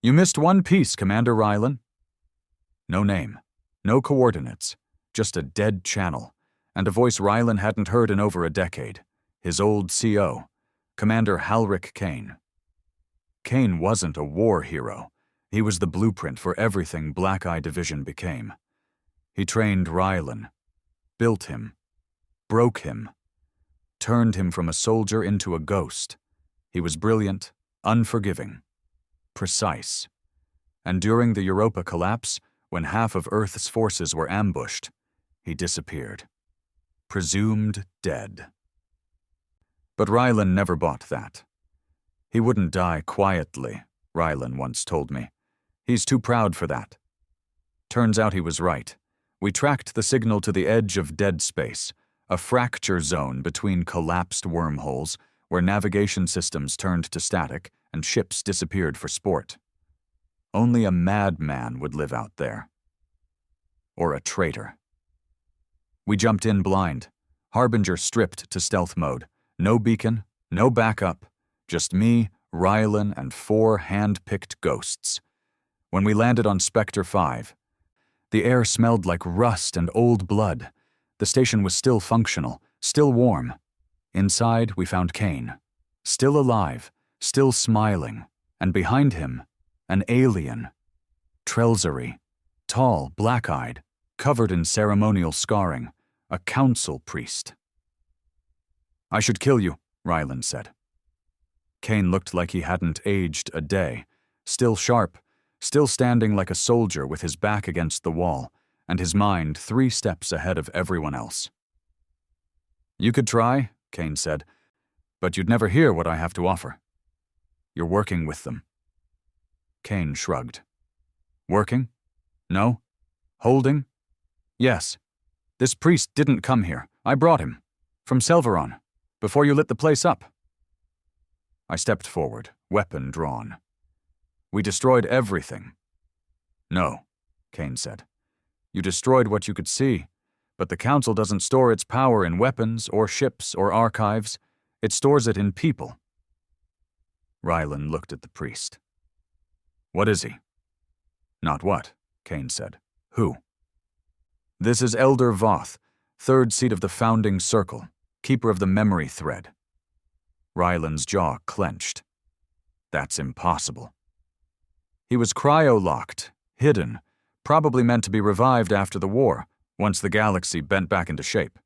[SPEAKER 1] You missed one piece, Commander Rylan. No name, no coordinates, just a dead channel, and a voice Rylan hadn't heard in over a decade. His old CO, Commander Halric Cain. Cain wasn't a war hero. He was the blueprint for everything Black Eye Division became. He trained Rylan, built him, broke him, turned him from a soldier into a ghost. He was brilliant, unforgiving, precise. And during the Europa collapse, when half of Earth's forces were ambushed, he disappeared. Presumed dead. But Rylan never bought that. He wouldn't die quietly, Rylan once told me. He's too proud for that. Turns out he was right. We tracked the signal to the edge of dead space, a fracture zone between collapsed wormholes where navigation systems turned to static and ships disappeared for sport. Only a madman would live out there. Or a traitor. We jumped in blind, Harbinger stripped to stealth mode. No beacon, no backup, just me, Rylan, and 4 hand-picked ghosts. When we landed on Spectre 5, the air smelled like rust and old blood. The station was still functional, still warm. Inside, we found Cain, still alive, still smiling, and behind him, an alien. Trelzari, tall, black-eyed, covered in ceremonial scarring, a council priest. I should kill you, Rylan said. Cain looked like he hadn't aged a day, still sharp, still standing like a soldier with his back against the wall, and his mind 3 steps ahead of everyone else. You could try, Cain said, but you'd never hear what I have to offer. You're working with them. Cain shrugged. Working? No. Holding? Yes. This priest didn't come here. I brought him. From Selveron. Before you lit the place up. I stepped forward, weapon drawn. We destroyed everything. No, Cain said. You destroyed what you could see, But the Council doesn't store its power in weapons or ships or archives. It stores it in people. Rylan looked at the priest. What is he? Not what, Cain said. Who? This is Elder Voth, third seat of the founding circle, keeper of the memory thread. Rylan's jaw clenched. That's impossible. He was cryo-locked, hidden, probably meant to be revived after the war, once the galaxy bent back into shape.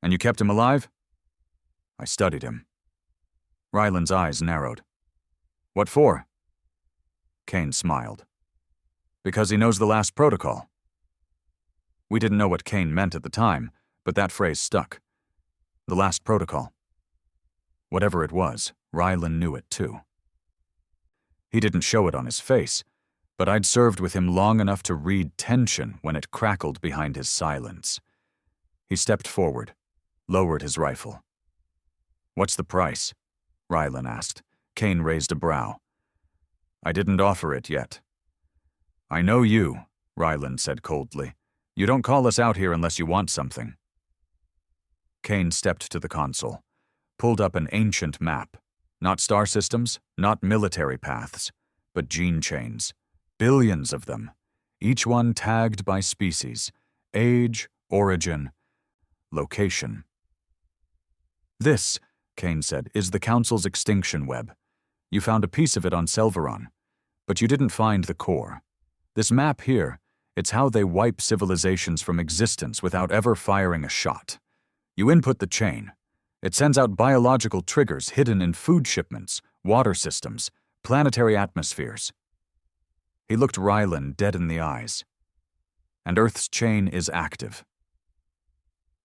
[SPEAKER 1] And you kept him alive? I studied him. Rylan's eyes narrowed. What for? Cain smiled. Because he knows the last protocol. We didn't know what Cain meant at the time, but that phrase stuck. The last protocol. Whatever it was, Rylan knew it too. He didn't show it on his face, but I'd served with him long enough to read tension when it crackled behind his silence. He stepped forward, lowered his rifle. What's the price? Rylan asked. Cain raised a brow. I didn't offer it yet. I know you, Rylan said coldly. You don't call us out here unless you want something. Cain stepped to the console, pulled up an ancient map. Not star systems, not military paths, but gene chains. Billions of them, each one tagged by species, age, origin, location. This, Cain said, is the Council's extinction web. You found a piece of it on Selveron, but you didn't find the core. This map here, it's how they wipe civilizations from existence without ever firing a shot. You input the chain. It sends out biological triggers hidden in food shipments, water systems, planetary atmospheres. He looked Rylan dead in the eyes. And Earth's chain is active.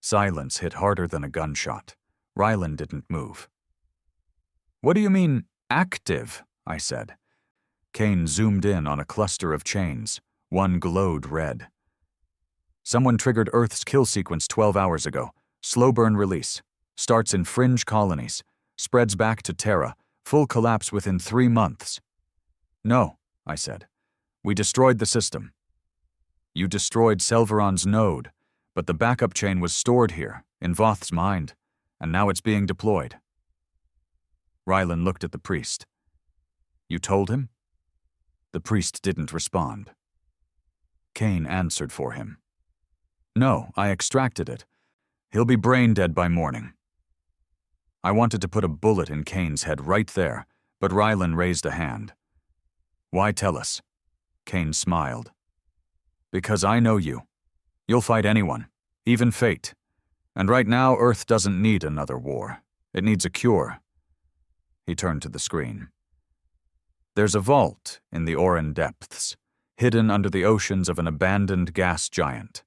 [SPEAKER 1] Silence hit harder than a gunshot. Rylan didn't move. What do you mean, active? I said. Cain zoomed in on a cluster of chains. One glowed red. Someone triggered Earth's kill sequence 12 hours ago. Slow burn release. Starts in fringe colonies. Spreads back to Terra. Full collapse within 3 months. No, I said. We destroyed the system. You destroyed Selveron's node, but the backup chain was stored here, in Voth's mind, and now it's being deployed. Rylan looked at the priest. You told him? The priest didn't respond. Cain answered for him. No, I extracted it. He'll be brain dead by morning. I wanted to put a bullet in Cain's head right there, but Rylan raised a hand. Why tell us? Cain smiled. Because I know you. You'll fight anyone, even fate. And right now, Earth doesn't need another war. It needs a cure. He turned to the screen. There's a vault in the Orin depths, hidden under the oceans of an abandoned gas giant.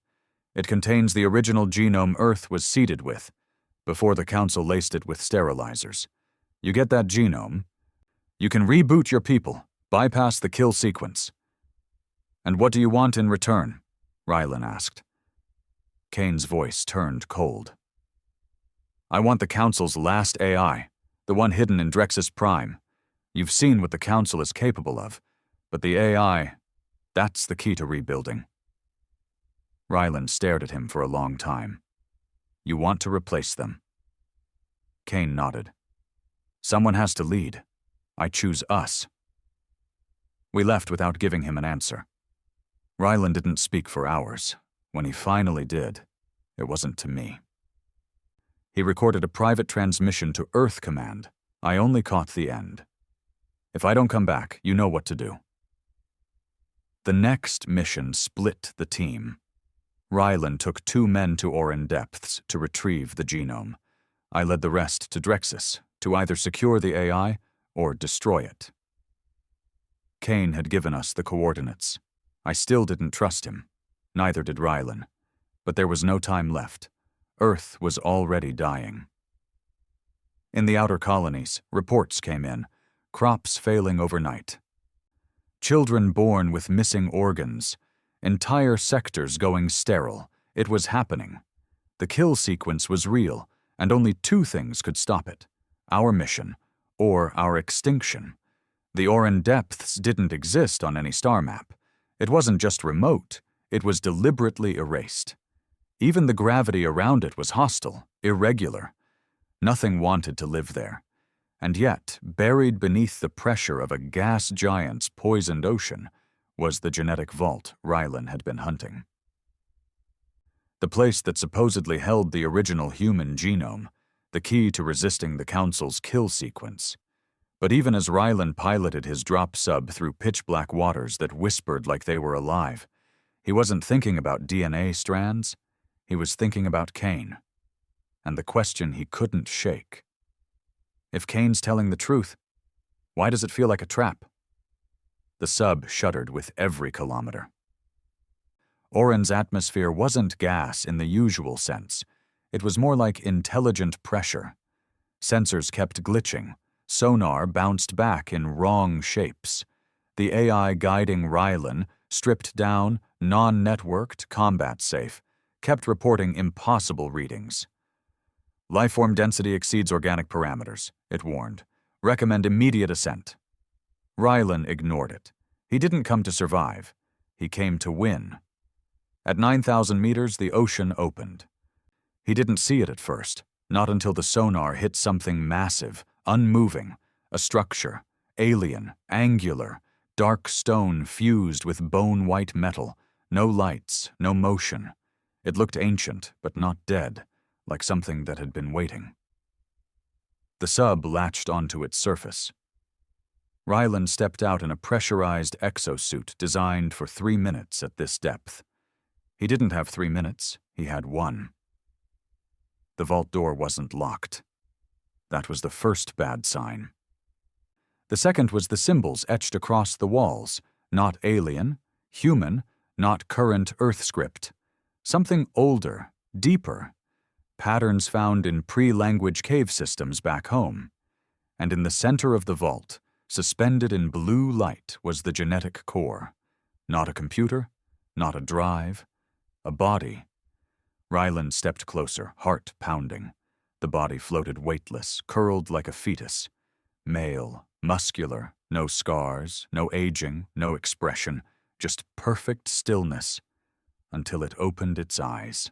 [SPEAKER 1] It contains the original genome Earth was seeded with, before the Council laced it with sterilizers. You get that genome, you can reboot your people, bypass the kill sequence. And what do you want in return? Rylan asked. Cain's voice turned cold. I want the Council's last AI, the one hidden in Drexus Prime. You've seen what the Council is capable of, but the AI, that's the key to rebuilding. Rylan stared at him for a long time. You want to replace them? Cain nodded. Someone has to lead. I choose us. We left without giving him an answer. Rylan didn't speak for hours. When he finally did, it wasn't to me. He recorded a private transmission to Earth Command. I only caught the end. If I don't come back, you know what to do. The next mission split the team. Rylan took 2 men to Orin Depths to retrieve the genome. I led the rest to Drexus, to either secure the AI or destroy it. Cain had given us the coordinates. I still didn't trust him. Neither did Rylan. But there was no time left. Earth was already dying. In the outer colonies, reports came in, crops failing overnight. Children born with missing organs, entire sectors going sterile. It was happening. The kill sequence was real, and only 2 things could stop it: our mission or our extinction. The Orin Depths didn't exist on any star map. It wasn't just remote, it was deliberately erased. Even the gravity around it was hostile, irregular. Nothing wanted to live there. And yet, buried beneath the pressure of a gas giant's poisoned ocean, was the genetic vault Rylan had been hunting. The place that supposedly held the original human genome, the key to resisting the Council's kill sequence. But even as Rylan piloted his drop sub through pitch-black waters that whispered like they were alive, he wasn't thinking about DNA strands, he was thinking about Cain, and the question he couldn't shake. If Cain's telling the truth, why does it feel like a trap? The sub shuddered with every kilometer. Orin's atmosphere wasn't gas in the usual sense. It was more like intelligent pressure. Sensors kept glitching. Sonar bounced back in wrong shapes. The AI guiding Rylan, stripped down, non-networked, combat safe, kept reporting impossible readings. Lifeform density exceeds organic parameters, it warned. Recommend immediate ascent. Rylan ignored it. He didn't come to survive. He came to win. At 9,000 meters, the ocean opened. He didn't see it at first, not until the sonar hit something massive, unmoving, a structure, alien, angular, dark stone fused with bone-white metal, no lights, no motion. It looked ancient, but not dead, like something that had been waiting. The sub latched onto its surface. Rylan stepped out in a pressurized exosuit designed for 3 minutes at this depth. He didn't have 3 minutes, he had 1. The vault door wasn't locked. That was the first bad sign. The second was the symbols etched across the walls, not alien, human, not current Earth script. Something older, deeper. Patterns found in pre-language cave systems back home. And in the center of the vault, suspended in blue light, was the genetic core. Not a computer, not a drive, a body. Rylan stepped closer, heart pounding. The body floated weightless, curled like a fetus. Male, muscular, no scars, no aging, no expression, just perfect stillness, until it opened its eyes.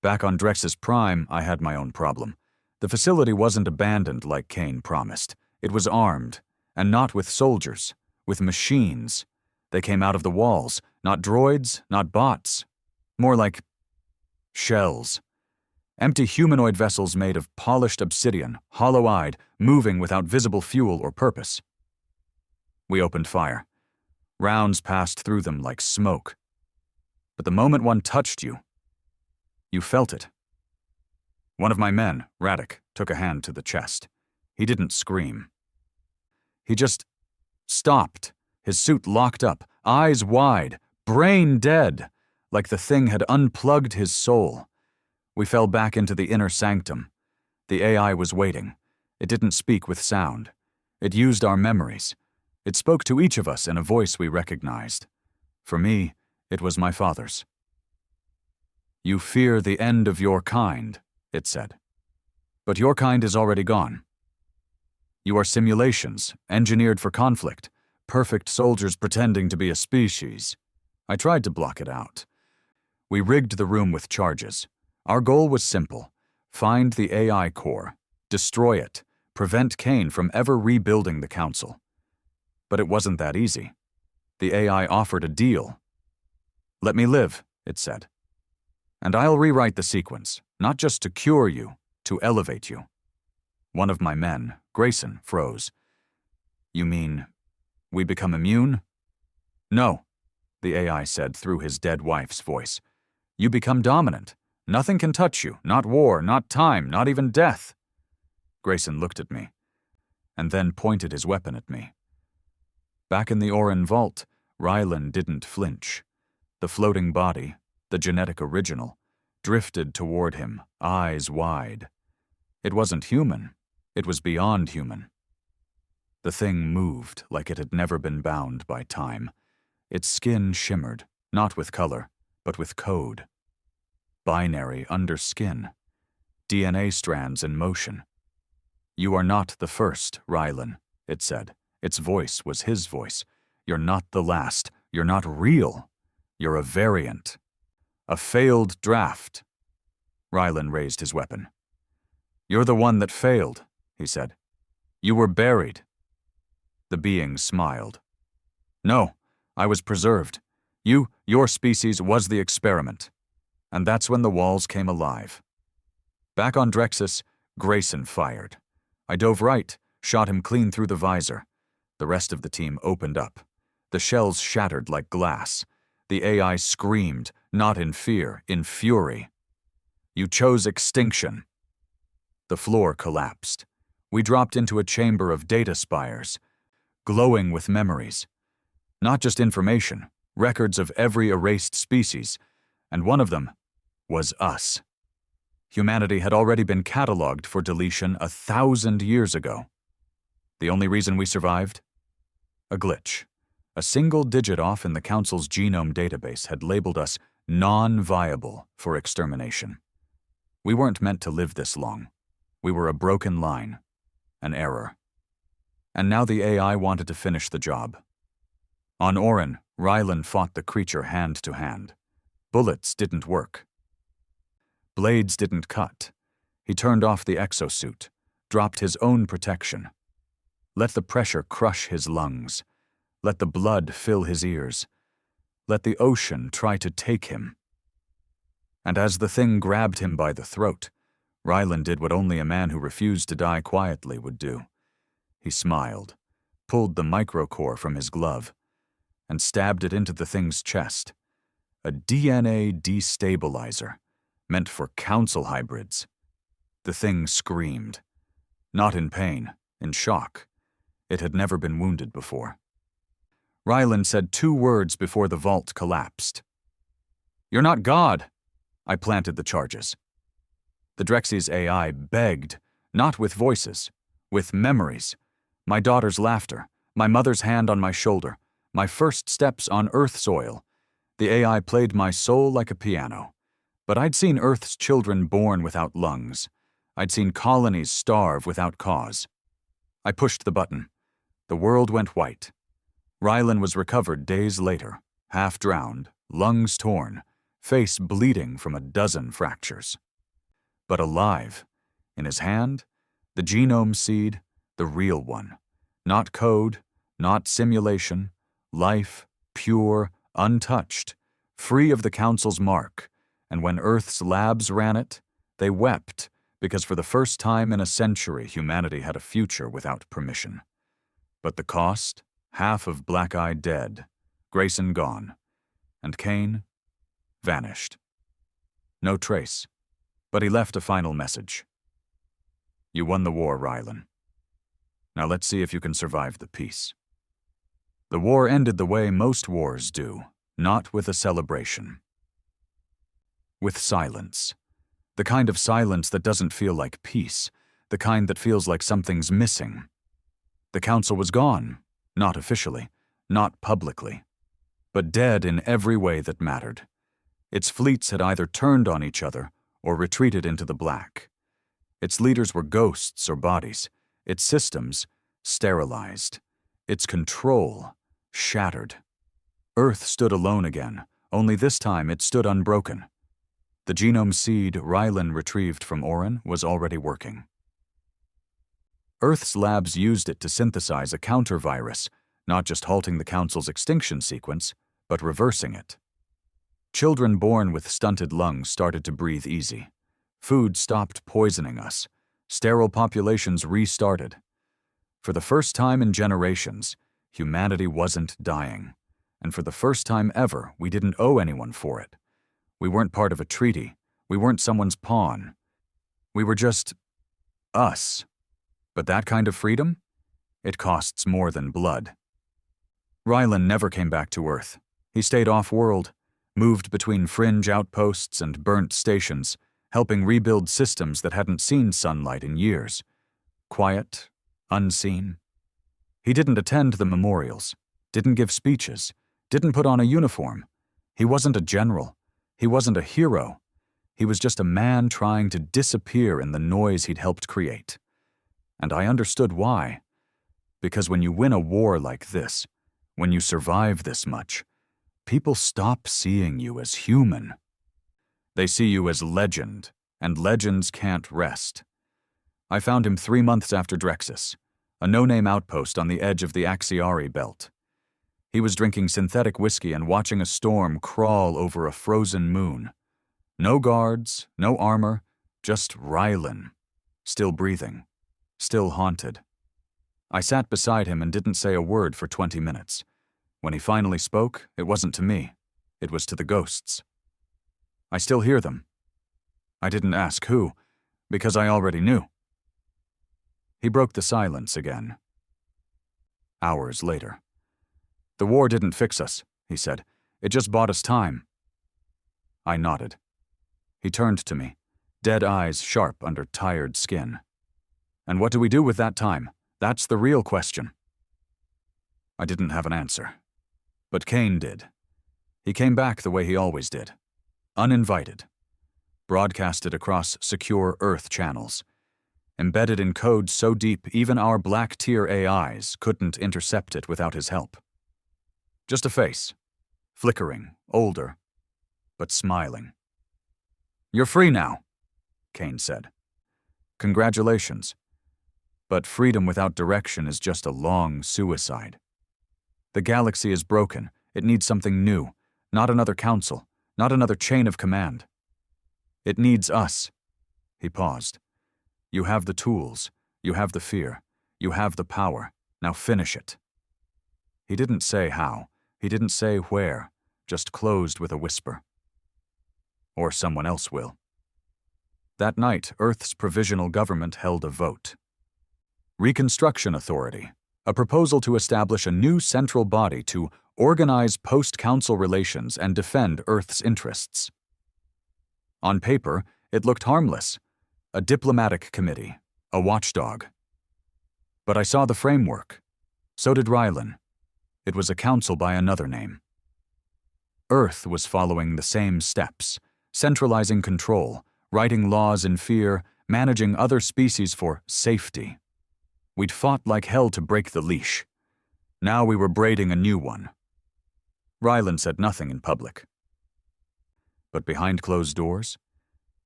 [SPEAKER 1] Back on Drexus Prime, I had my own problem. The facility wasn't abandoned like Cain promised. It was armed, and not with soldiers, with machines. They came out of the walls, not droids, not bots. More like shells. Empty humanoid vessels made of polished obsidian, hollow-eyed, moving without visible fuel or purpose. We opened fire. Rounds passed through them like smoke. But the moment one touched you, you felt it. One of my men, Radek, took a hand to the chest. He didn't scream. He just stopped, his suit locked up, eyes wide, brain dead, like the thing had unplugged his soul. We fell back into the inner sanctum. The AI was waiting. It didn't speak with sound. It used our memories. It spoke to each of us in a voice we recognized. For me, it was my father's. "You fear the end of your kind," it said. "But your kind is already gone. You are simulations, engineered for conflict, perfect soldiers pretending to be a species." I tried to block it out. We rigged the room with charges. Our goal was simple: find the AI core, destroy it, prevent Cain from ever rebuilding the Council. But it wasn't that easy. The AI offered a deal. "Let me live," it said. "And I'll rewrite the sequence, not just to cure you, to elevate you." One of my men, Grayson, froze. "You mean we become immune?" "No," the AI said through his dead wife's voice. "You become dominant. Nothing can touch you, not war, not time, not even death." Grayson looked at me, and then pointed his weapon at me. Back in the Orin vault, Rylan didn't flinch. The floating body, the genetic original, drifted toward him, eyes wide. It wasn't human. It was beyond human. The thing moved like it had never been bound by time. Its skin shimmered, not with color, but with code. Binary under skin. DNA strands in motion. "You are not the first, Rylan," it said. Its voice was his voice. "You're not the last. You're not real. You're a variant. A failed draft. Rylan raised his weapon. You're the one that failed, he said. You were buried. The being smiled. No, I was preserved. Your species was the experiment. And that's when the walls came alive. Back on Drexus, Grayson fired. I dove right, shot him clean through the visor. The rest of the team opened up. The shells shattered like glass. The AI screamed, not in fear, in fury. You chose extinction. The floor collapsed. We dropped into a chamber of data spires, glowing with memories. Not just information, records of every erased species, and one of them was us. Humanity had already been cataloged for deletion 1,000 years ago. The only reason we survived? A glitch. A single digit off in the Council's genome database had labeled us non-viable for extermination. We weren't meant to live this long. We were a broken line, an error. And now the AI wanted to finish the job. On Orin, Rylan fought the creature hand to hand. Bullets didn't work. Blades didn't cut. He turned off the exosuit, dropped his own protection. Let the pressure crush his lungs. Let the blood fill his ears. Let the ocean try to take him. And as the thing grabbed him by the throat, Rylan did what only a man who refused to die quietly would do. He smiled, pulled the microcore from his glove, and stabbed it into the thing's chest. A DNA destabilizer, meant for council hybrids. The thing screamed. Not in pain, in shock. It had never been wounded before. Rylan said 2 words before the vault collapsed. You're not God! I planted the charges. The Drexus AI begged, not with voices, with memories. My daughter's laughter, my mother's hand on my shoulder, my first steps on Earth soil. The AI played my soul like a piano. But I'd seen Earth's children born without lungs. I'd seen colonies starve without cause. I pushed the button. The world went white. Rylan was recovered days later, half drowned, lungs torn, face bleeding from a dozen fractures. But alive. In his hand, the genome seed, the real one. Not code, not simulation. Life, pure, untouched, free of the Council's mark. And when Earth's labs ran it, they wept, because for the first time in a century humanity had a future without permission. But the cost? Half of Black-Eye dead, Grayson gone, and Cain vanished. No trace, but he left a final message. You won the war, Rylan. Now let's see if you can survive the peace. The war ended the way most wars do, not with a celebration. With silence. The kind of silence that doesn't feel like peace, the kind that feels like something's missing. The Council was gone, not officially, not publicly, but dead in every way that mattered. Its fleets had either turned on each other or retreated into the black. Its leaders were ghosts or bodies, its systems sterilized, its control shattered. Earth stood alone again, only this time it stood unbroken. The genome seed Rylan retrieved from Orin was already working. Earth's labs used it to synthesize a counter-virus, not just halting the Council's extinction sequence, but reversing it. Children born with stunted lungs started to breathe easy. Food stopped poisoning us. Sterile populations restarted. For the first time in generations, humanity wasn't dying. And for the first time ever, we didn't owe anyone for it. We weren't part of a treaty. We weren't someone's pawn. We were just us. But that kind of freedom? It costs more than blood. Rylan never came back to Earth. He stayed off-world, moved between fringe outposts and burnt stations, helping rebuild systems that hadn't seen sunlight in years. Quiet, unseen. He didn't attend the memorials, didn't give speeches, didn't put on a uniform. He wasn't a general. He wasn't a hero. He was just a man trying to disappear in the noise he'd helped create. And I understood why. Because when you win a war like this, when you survive this much, people stop seeing you as human. They see you as legend, and legends can't rest. I found him 3 months after Drexus, a no-name outpost on the edge of the Axiari belt. He was drinking synthetic whiskey and watching a storm crawl over a frozen moon. No guards, no armor, just Rylan, still breathing, still haunted. I sat beside him and didn't say a word for 20 minutes. When he finally spoke, it wasn't to me. It was to the ghosts. I still hear them. I didn't ask who, because I already knew. He broke the silence again. Hours later. "The war didn't fix us," he said. "It just bought us time." I nodded. He turned to me, dead eyes sharp under tired skin. "And what do we do with that time? That's the real question." I didn't have an answer. But Cain did. He came back the way he always did. Uninvited. Broadcasted across secure Earth channels. Embedded in code so deep even our black-tier AIs couldn't intercept it without his help. Just a face. Flickering, older, but smiling. "You're free now," Cain said. "Congratulations. But freedom without direction is just a long suicide. The galaxy is broken. It needs something new, not another council, not another chain of command. It needs us." He paused. "You have the tools, you have the fear, you have the power. Now finish it." He didn't say how, he didn't say where, just closed with a whisper. "Or someone else will." That night, Earth's provisional government held a vote. Reconstruction Authority, a proposal to establish a new central body to organize post-council relations and defend Earth's interests. On paper, it looked harmless. A diplomatic committee, a watchdog. But I saw the framework. So did Rylan. It was a council by another name. Earth was following the same steps, centralizing control, writing laws in fear, managing other species for safety. We'd fought like hell to break the leash. Now we were braiding a new one. Rylan said nothing in public. But behind closed doors,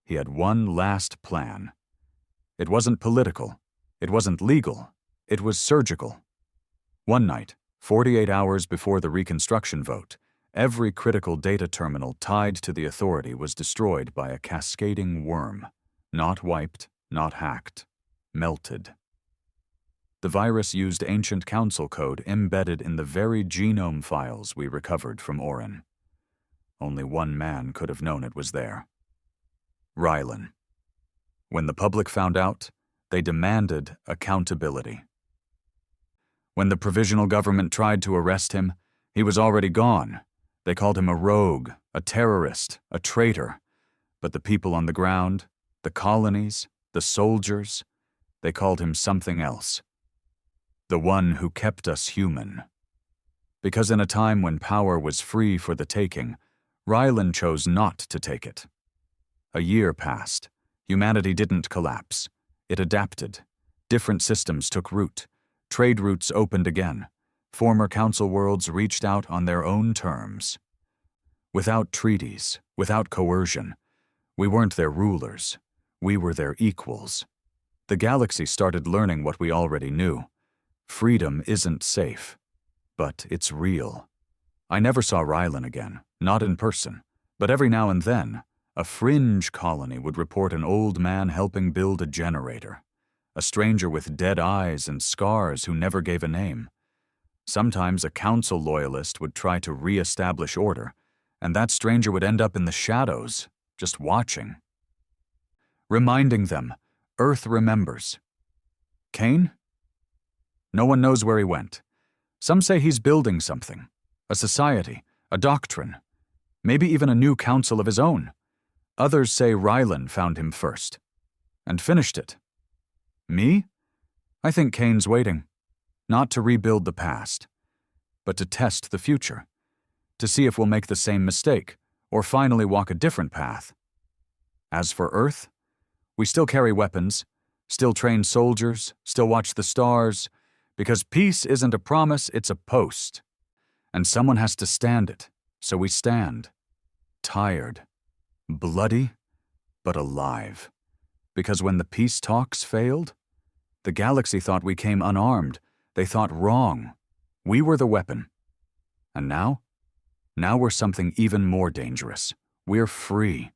[SPEAKER 1] he had one last plan. It wasn't political. It wasn't legal. It was surgical. One night, 48 hours before the reconstruction vote, every critical data terminal tied to the authority was destroyed by a cascading worm. Not wiped, not hacked. Melted. The virus used ancient council code embedded in the very genome files we recovered from Orin. Only one man could have known it was there. Rylan. When the public found out, they demanded accountability. When the provisional government tried to arrest him, he was already gone. They called him a rogue, a terrorist, a traitor. But the people on the ground, the colonies, the soldiers, they called him something else. The one who kept us human. Because in a time when power was free for the taking, Rylan chose not to take it. A year passed. Humanity didn't collapse. It adapted. Different systems took root. Trade routes opened again. Former council worlds reached out on their own terms. Without treaties, without coercion, we weren't their rulers. We were their equals. The galaxy started learning what we already knew. Freedom isn't safe, but it's real. I never saw Rylan again, not in person, but every now and then, a fringe colony would report an old man helping build a generator, a stranger with dead eyes and scars who never gave a name. Sometimes a council loyalist would try to re-establish order, and that stranger would end up in the shadows, just watching. Reminding them, Earth remembers. Cain? No one knows where he went. Some say he's building something, a society, a doctrine, maybe even a new council of his own. Others say Rylan found him first, and finished it. Me? I think Cain's waiting, not to rebuild the past, but to test the future, to see if we'll make the same mistake, or finally walk a different path. As for Earth, we still carry weapons, still train soldiers, still watch the stars, because peace isn't a promise, it's a post. And someone has to stand it, so we stand. Tired. Bloody, but alive. Because when the peace talks failed, the galaxy thought we came unarmed. They thought wrong. We were the weapon. And now? Now we're something even more dangerous. We're free.